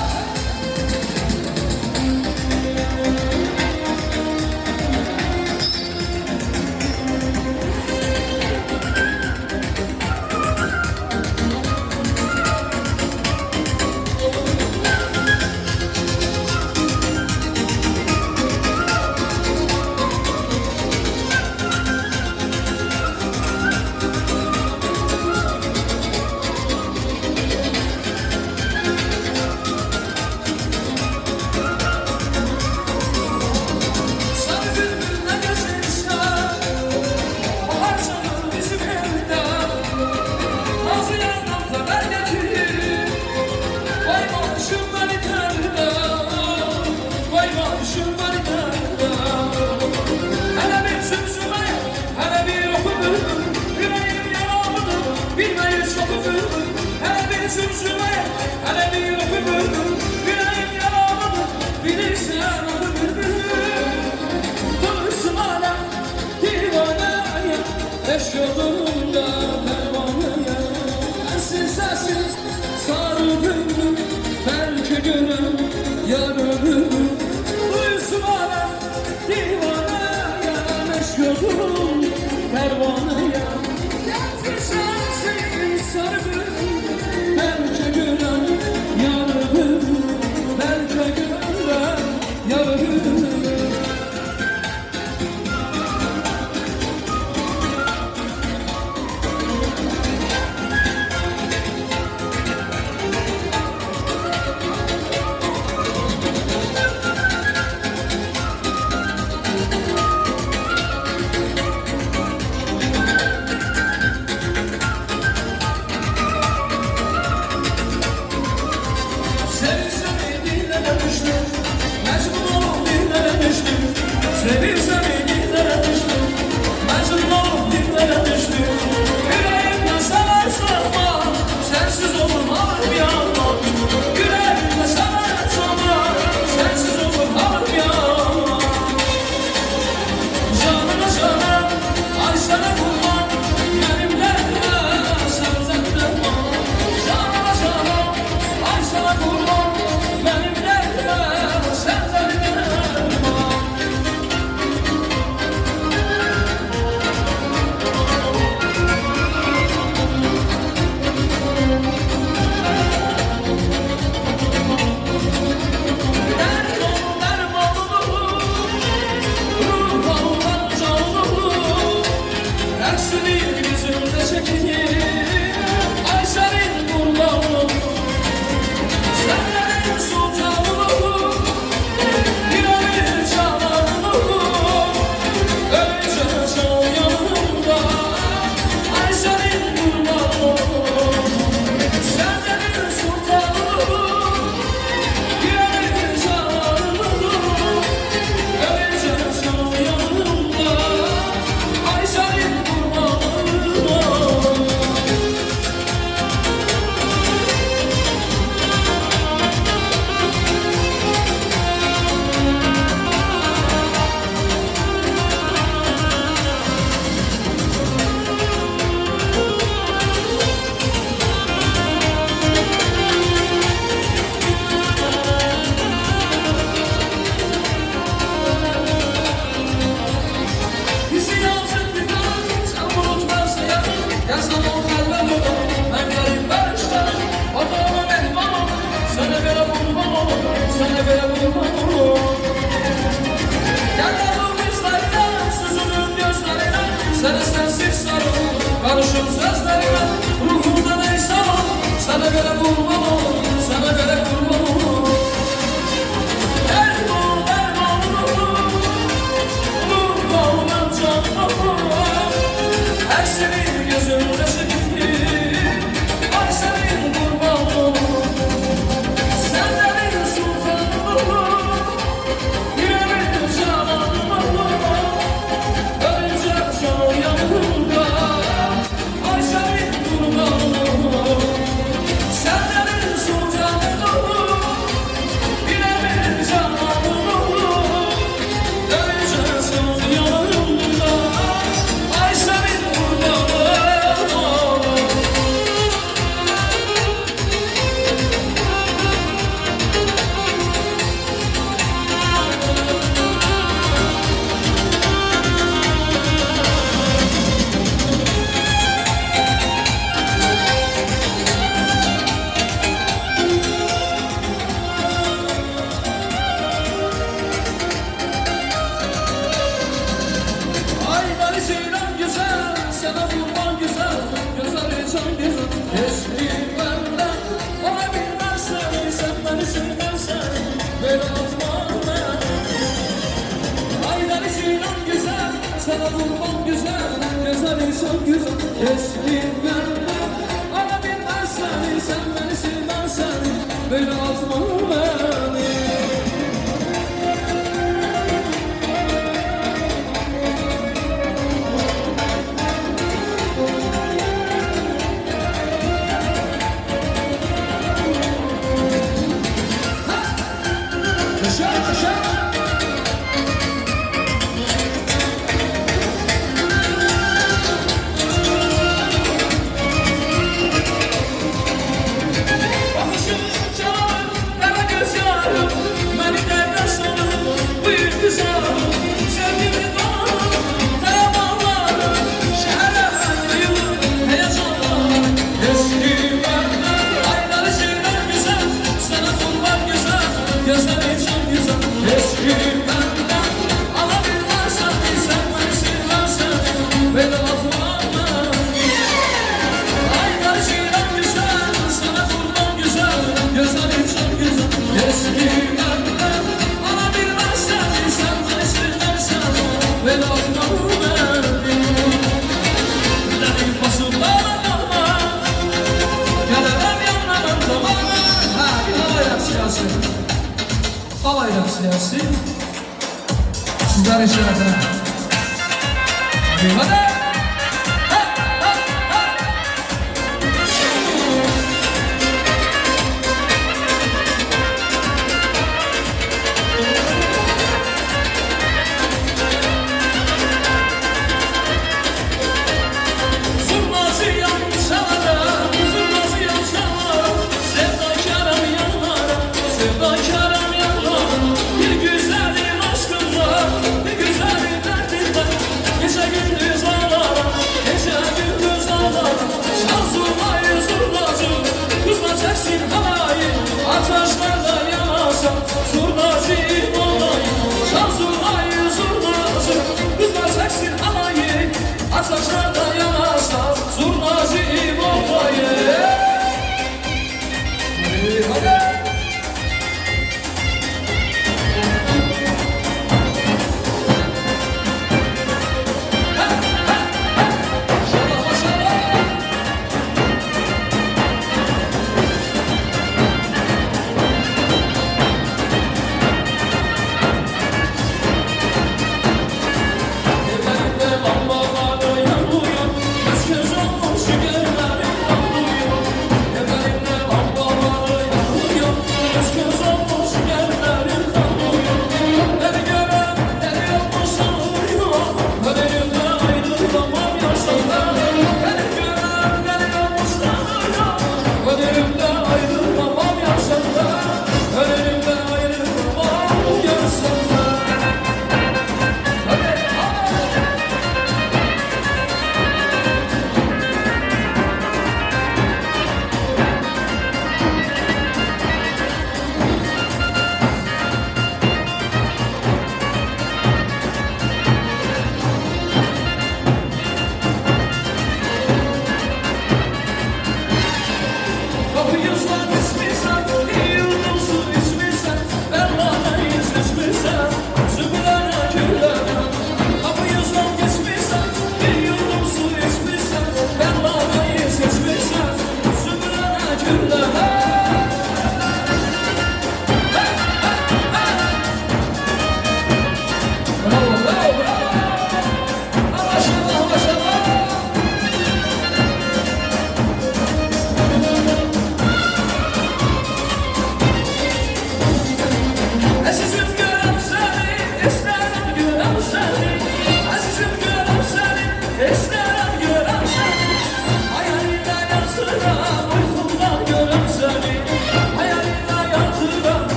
Yolunda pervaneye sensiz sensiz sarıldım belki görüm yarım duysun alem divaneye meşgulum pervaneye sensiz sensiz sarıldım belki görüm yarım belki görüm yarım. böyle azma beni. Köşe, köşe. Bakışın çağır, kara göz yarım, beni derden salır, büyük güzelim. Sevgimiz var, karavanlar, şehre yayılır, heyecanlar. Eski benden, ayları şeyler güzel, sana kurban güzel, gözleri çok güzel. Eski benden, alabilmezsen, sen beni silmezsen, beni azmanla. Aylar şeyler güzel, sana kurban güzel, gözlerin çok güzel. Eski benden, alabilmezsen, sen beni silmezsen, beni azmanla. Dilerim basınlar ama, gelemem yanamam zamana. Ha, bir havayla siyasi. Havayla siyasi. Sizlerin şerefine. Hadi. Zurnazı yançara, zurnazı yançara, sevdakarım yanlara, sevdakarım yanlara. Bir güzelin aşkın var, bir güzelin derdin var, gece gündüz ağlar.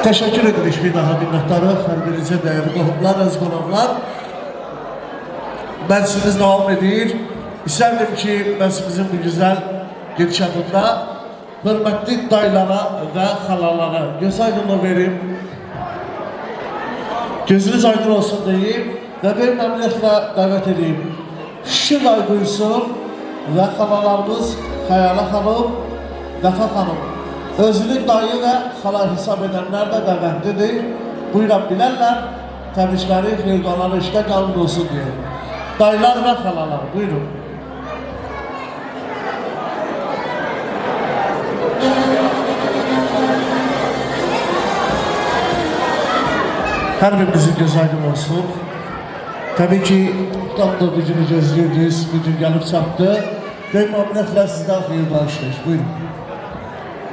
Teşekkür edirik bir daha minnətdarıq. Hər birinizə dəyərli qohumlar, əziz qonaqlar. Mərsimiz davam edir. İstərdim ki, mərsimizin bu güzel gedişatında hörmətli dayılara və xalalara göz aydınlığı verim. Gözünüz aydın olsun deyim və bir məmnuniyyətlə dəvət edeyim. Şükür ay duysun və xalalarımız Xəyala xanım, Vəfa xanım. Özünü dayı və xala hesab edənlər də dəvətlidir. Buyuran bilərlər, təbrikləri, xeyirdaları işdə qalın olsun deyim. Dayılar və xalalar, buyurun. Hər birimizin göz aydın olsun. Təbii ki, tam da bu günü gözləyirdiniz, bu gün gəlib çatdı. Böyük məmnuniyyətlə sizdən xeyirdalar işləyiş, buyurun.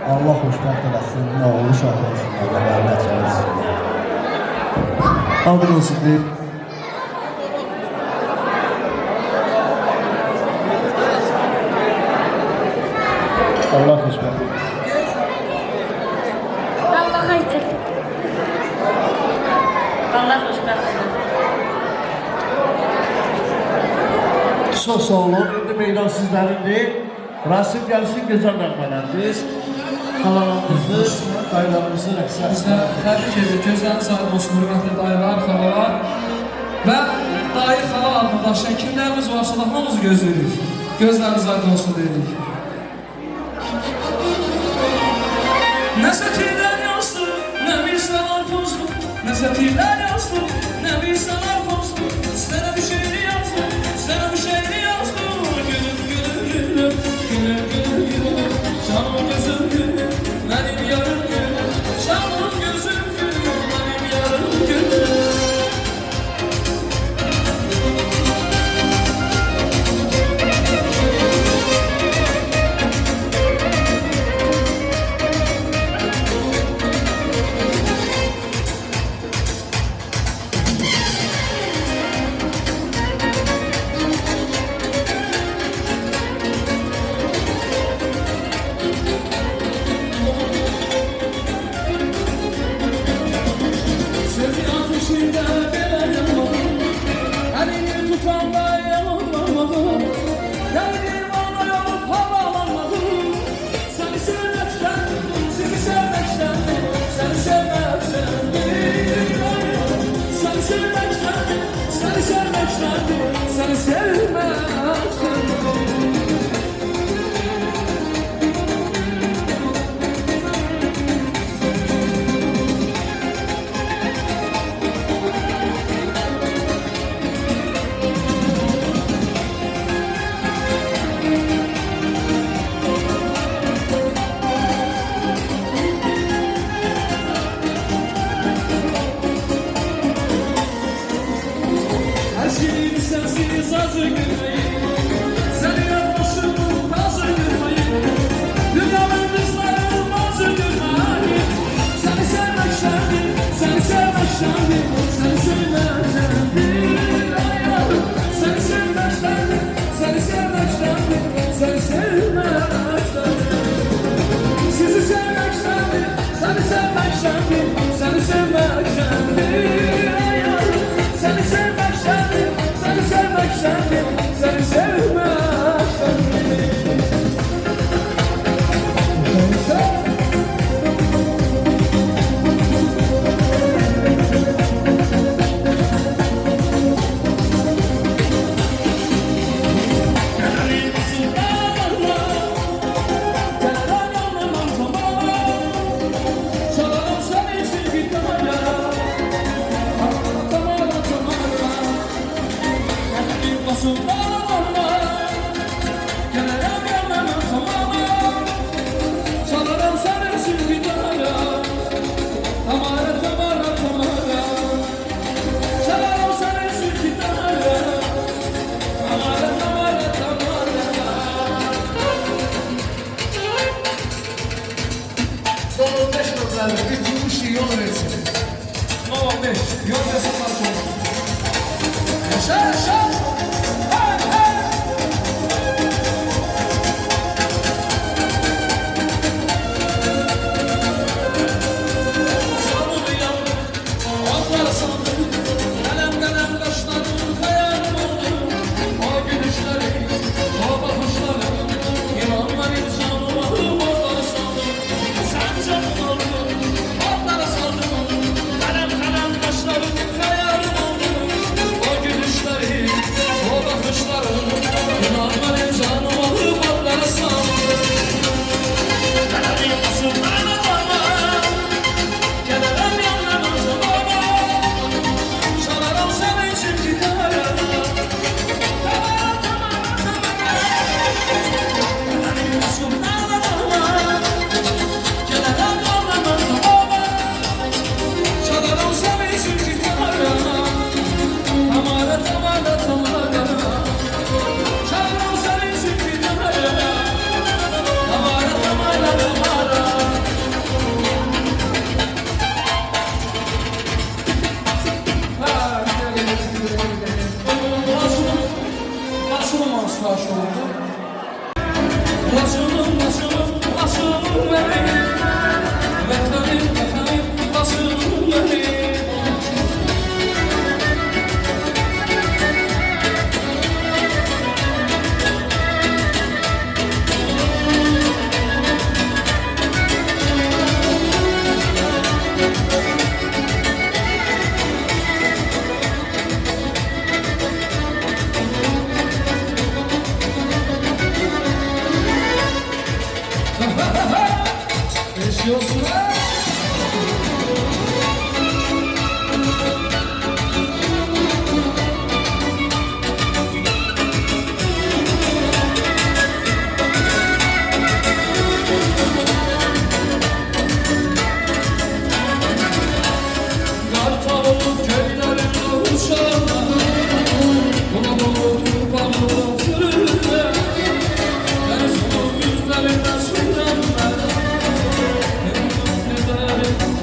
Allah xoşbəxt eləsin, oğlu şah olsun, Allah rəhmət eləsin. Adın olsun deyim. Allah xoşbəxt. Allah hayır. Allah xoşbəxt. Çox sağ olun, indi meydan sizlərindir. Rasim gəlsin, gözəl nəğmələrdir. Xalalarımızı, dayılarımızı rəqsə. Biz də təbrik edirik, gözləriniz aydın olsun, hörmətli dayılar, xalalar. Və dayı xala adını daşıyan kimlərimiz varsa da hamımızı gözləyirik. Gözləriniz aydın olsun deyirik. Nə sətirlər yazdı, nə bir salar pozdu, nə sətirlər yazdı, nə bir salar pozdu. Sənə bir şeyini yazdı, sənə bir şeyini yazdı. Gülüm, gülüm, gülüm, gülüm, gülüm, gülüm. Canım gözüm gülüm, benim yarım gülüm. Canım gözüm gülüm, benim yarım gülüm. Sevgi ateşinde belə yanmadım, elini tutan da yalanlamadım. Geldim ona yolup havalanmadım. Seni sevmekten, seni sevmekten, seni sevmekten. Seni sevmekten, seni sevmekten, seni sevmekten. Her şeyimi sensiz hazır görmeyi, seni yapmışım hazır görmeyi. Dünyanın kızlarım hazır görmeyi. Seni sevmektendir, seni sevmektendir, seni sevmektendir. Seni sevmektendir, seni sevmektendir, seni sevmektendir. Sizi sevmektendir, seni sevmektendir, seni sevmektendir. Seni sevmektendir, seni sevmektendir, seni sevmektendir. Çalalım seni sevgi tamara. Son 15 nömrəli bir tutmuş yol versin. No 15, yol yasalar sonra. Yaşa, yaşa! Hey, hey! Sağ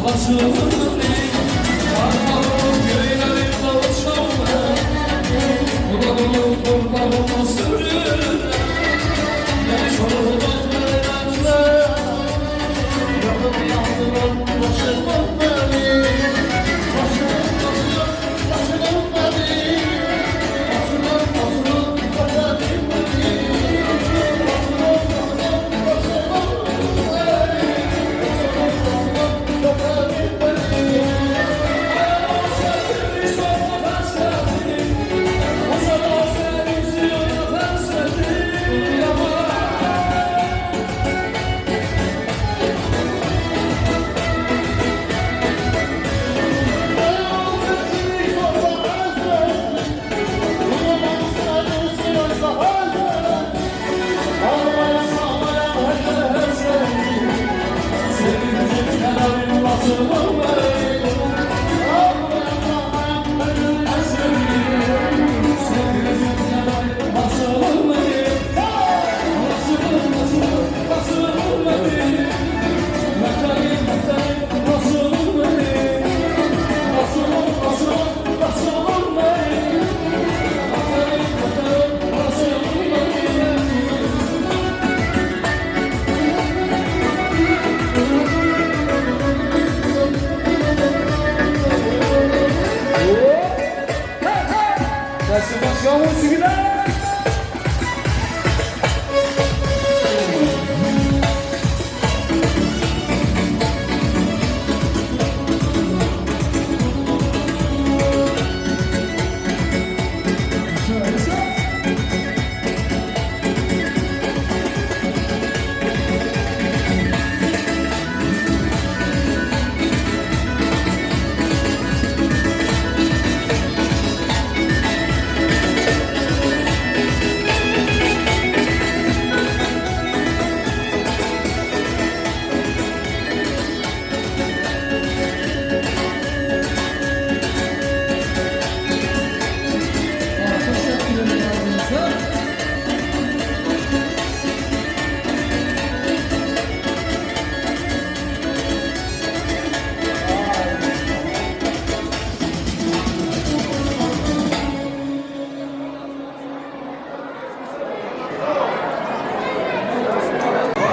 başımı Armağanım göylerin kavuşamı Bu da bunun torpağımı sürür Geniş olur baklarına Yanım yandım başımın beni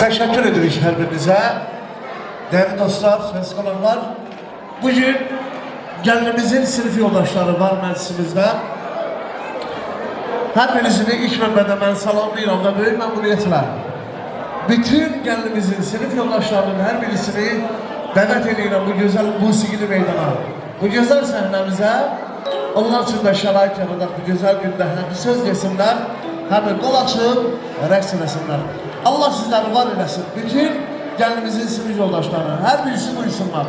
Teşekkür ediyoruz her birinize. Değerli dostlar, ses kalanlar. Bugün gelinimizin sınıf yoldaşları var meclisimizde. Her birisini ilk növbədə mən salamlayıram və böyük məmnuniyyətlə. Bütün gəlinimizin sınıf yoldaşlarının her birisini dəvət edirəm bu gözəl musiqili meydana. Bu gözəl səhnəmizə onlar üçün də şərait yaradaq bu gözəl gündə həm söz desinlər, həm də qol açıb rəqs eləsinlər. Allah sizləri var eləsin. Bütün gəlinimizin sınıf yoldaşları her birisi buyursunlar.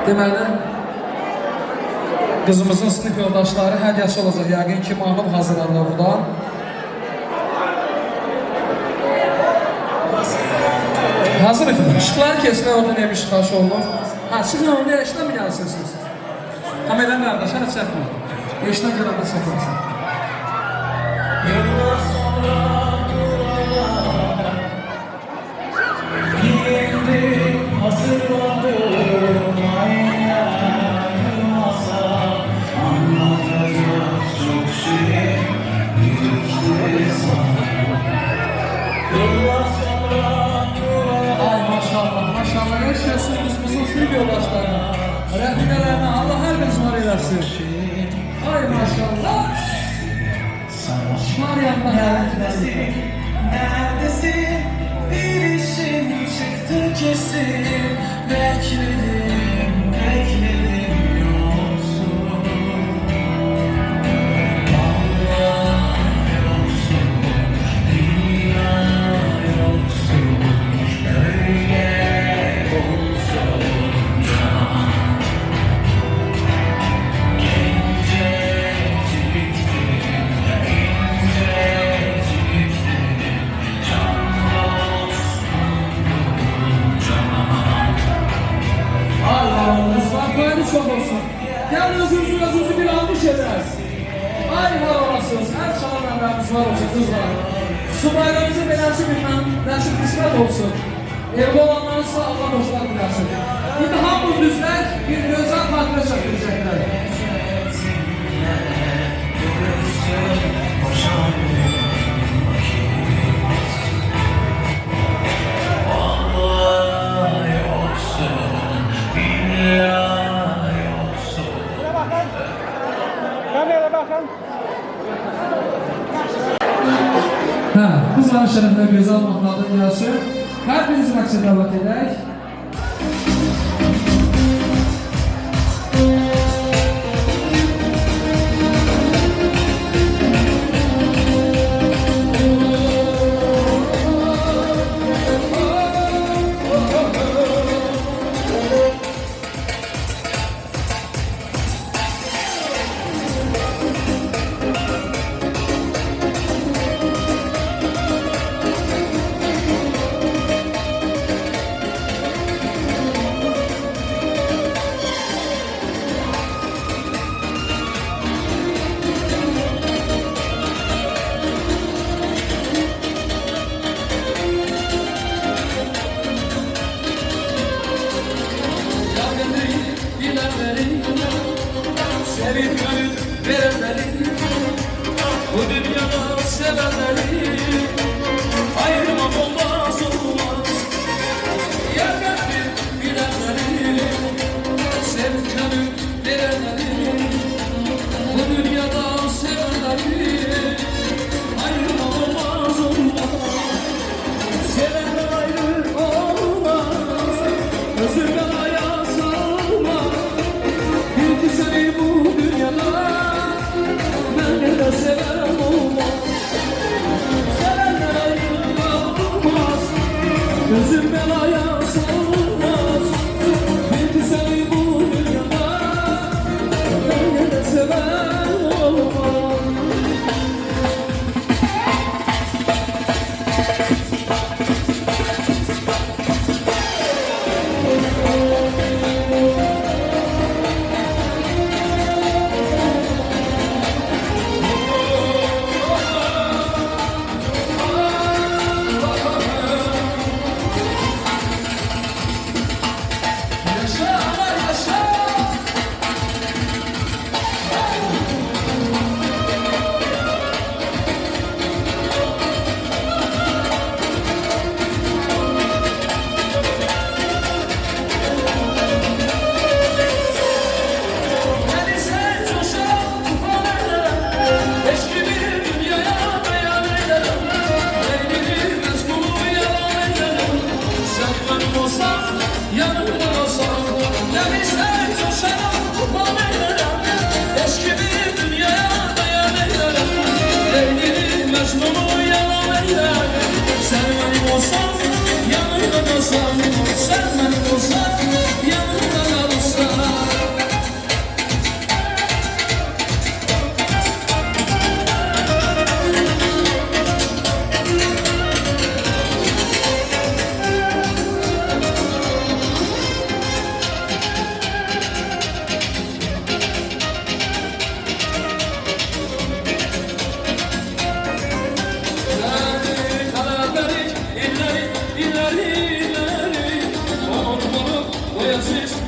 Deməli, qızımızın sınıf yoldaşları hədiyyəsi olacaq. Yəqin ki, mahum hazırlanır buradan. Hazır efendim. Işıqları kesmək orada neymiş xaş olunur. Siz nə oldu? Eşdən mi gəlsiniz? Kameranın qardaş, hələ çəkmə. Eşdən gələndə çəkməsin. Yıllar sonra duralar Giyindim, hazırlandım Ayrılmasa anlatacak çok şey Yürüktü sana Yıllar sonra duralar Ay maşallah, maşallah. Ne işliyorsunuz bizim sınıf yoldaşlarına? Rəfiqələrinə Allah hər birisi var eləsin. Ay maşallah. Var yanına Neredesin, neredesin? Bir işin çıktı kesin Bekledim, bekledim yoksun Allah yoksun, dünya yoksun var olsun kızlar. Subaylarımızın beləsi bilmem, nəsil qismət olsun. Evli olanlarsa Allah dostlar biləsin. İndi hamımız düzlər bir gözəl xatirə çəkiləcəklər. Kızların şərəfinə gözəl mahnılardan gəlsin. Hər birinizi məqsəd dəvət edək. Sevip gönül verenleri, bu dünyada sevenleri ayırmak olmaz olmaz. Ya gönül bilenleri, sevip gönül verenleri, bu dünyada sevenleri ayırmak olmaz olmaz. Sevenler ayrı olmaz, özürden ayağa salmaz. Bil ki seni bu dünyada ben de severim olmaz. Sevenler ayrı olmaz, gözüm belaya salmaz. Bil ki seni bu dünyada ben de severim olmaz.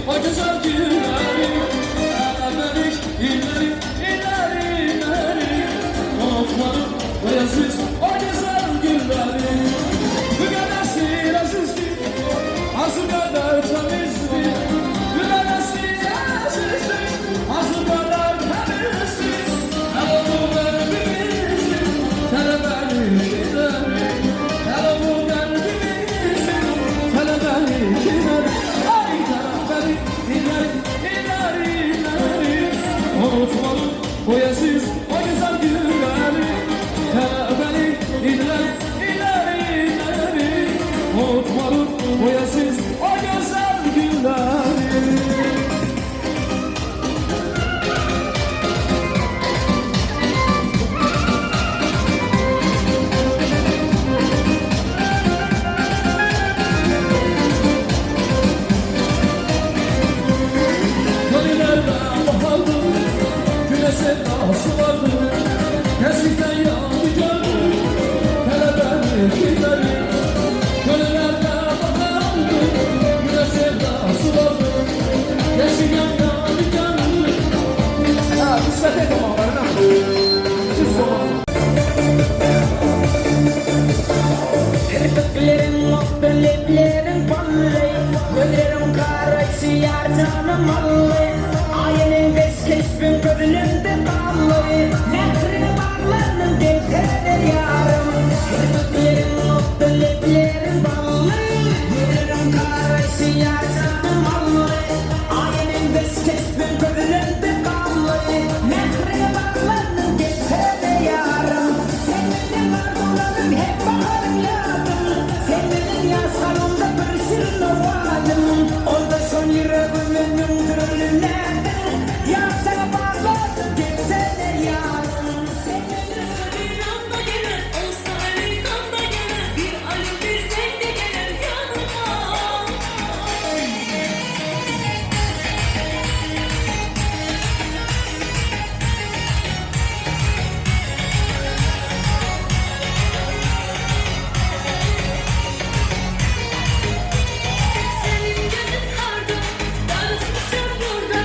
O güzel günleri, beraberlik illeri, illeri, unutmadım o yazız, o güzel günleri. Bu kadar azizdi, azı kadar temizdi. Bu kadar azizdi, azı kadar temizdi. Hele bu kalbimizdi, hele benimkileri. Hele bu kalbimizdi, hele benimkileri. Unutmadım o yazız, o güzel günleri. Hele beni ileri, unutmadım o yazız, o güzel günleri. Sevdası vardı, gerçekten yandı gönlüm. rüşvət etməkləri nə? Siz sorun. Kirpiklerin nokta leplerin ballı, gözlerin karaysı yar tanımalı. Ayının beş kesbin görünümde ballı, nefrini bağlarının defter yarım. Kirpiklerin nokta leplerin ballı, gözlerin karaysı yar tanımalı. Ayının beş kesbin görünümde ballı, nefrini bağlarının defter yarım. Senin arzuların hep baharın yardım. Senin yaz salonda bir şirin ovadım. Orada son yüreğimin ömrümlerden. Yaşlara bağladım geçseler yarım. Bir anda gelen olsa bir anda gelen bir alo bir sevdi gelen yanıma. Senin gözün karda, dağıtmışım burada.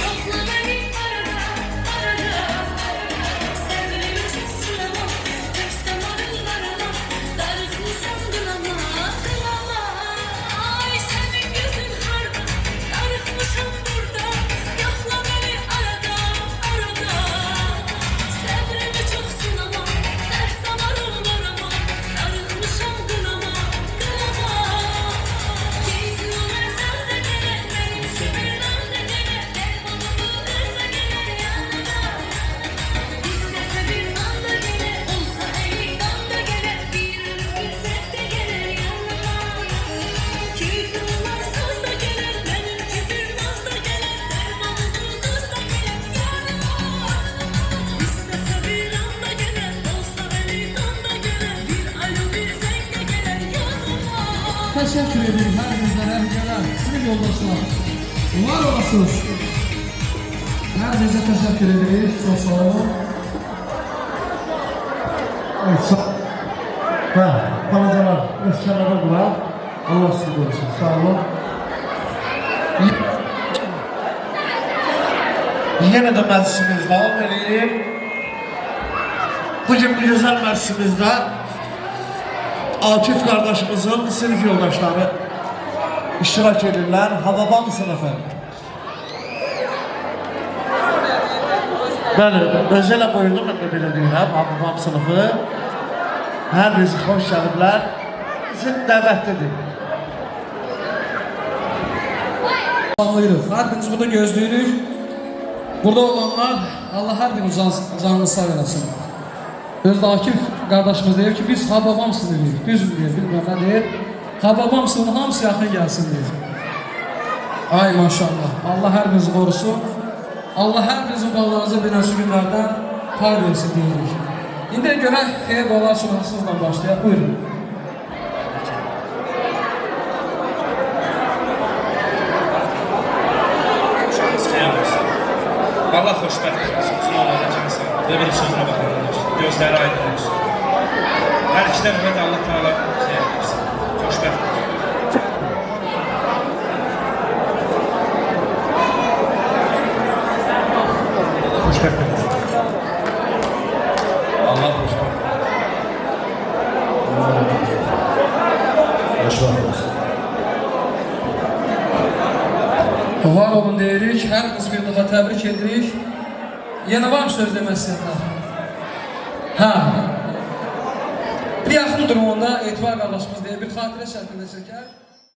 Yokla beni arada, arada. Sevgilim için sınama, tek damarın arada. Dağıtmışım kılama, kılama. Ay senin gözün karda, dağıtmışım burada. Yokla beni arada, arada. Sevgilimi çok sınama, tek damarın arada. Dağıtmışım kılama, kılama. Keyfin olarsa da gele, benim şükürden de gele. El bulumu kırsa gelir yanına. İstese bir anda gele, olsa elinden de gele. Bir ölüm bilsek de gelir yanına. Keyfin olarsa da gele, benimki bir naz da gele. Dermanı kız da gele yanıma. İstese bir anda gele, olsa elinden de gele. Bir alo bilsek de gelir yanıma. Teşekkür ederim her bizlere gelen sizin yoldaşlar. Var olasınız. Herkese teşekkür ederiz. Çok sağ olun. Evet, balacalar, öz kenara durar. Allah sizi korusun. Sağ olun. Yine de meclisimiz devam edeyim. Bugün bu güzel meclisimizde Akif kardeşimizin sınıf yoldaşları iştirak edirler. Hababam sınıfı. Bəli, özələ buyurdum, mən də belə deyirəm, Hababam sınıfı. Hər birisi xoş gəliblər. Bizim dəvətlidir. Anlayırıq. Hər biriniz burada gözləyirik. Burada olanlar Allah hər biriniz canını sağ eləsin. Özdə Akif qardaşımız deyir ki, biz Hababam sınırıyıq. Düz mü deyir, bilməm nə deyir. Hababam sınırı hamısı yaxın gəlsin deyir. Ay maşallah. Allah hər birinizi qorusun. Allah hər birinizin balalarınızı bir günlərdən pay versin deyirik. İndi görək, xeyir balalar sunasınızla başlayaq. Buyurun. Allah xoşbəxt olsun, sınavlarda canı ve bir sözünə baxanda olsun, gözləri aydın olsun. Hər iki tərəfə də Allah Teala xeyir versin, xoşbəxt olsun. Xoşbəxt olsun. Allah xoşbəxt olsun. Var olun deyirik, hər biriniz bir daha təbrik edirik. Yenə var mı söz demək istəyənlər? Hə. Bir yaxın durumunda Etibar qardaşımız deyir, bir xatirə şərtində çəkər.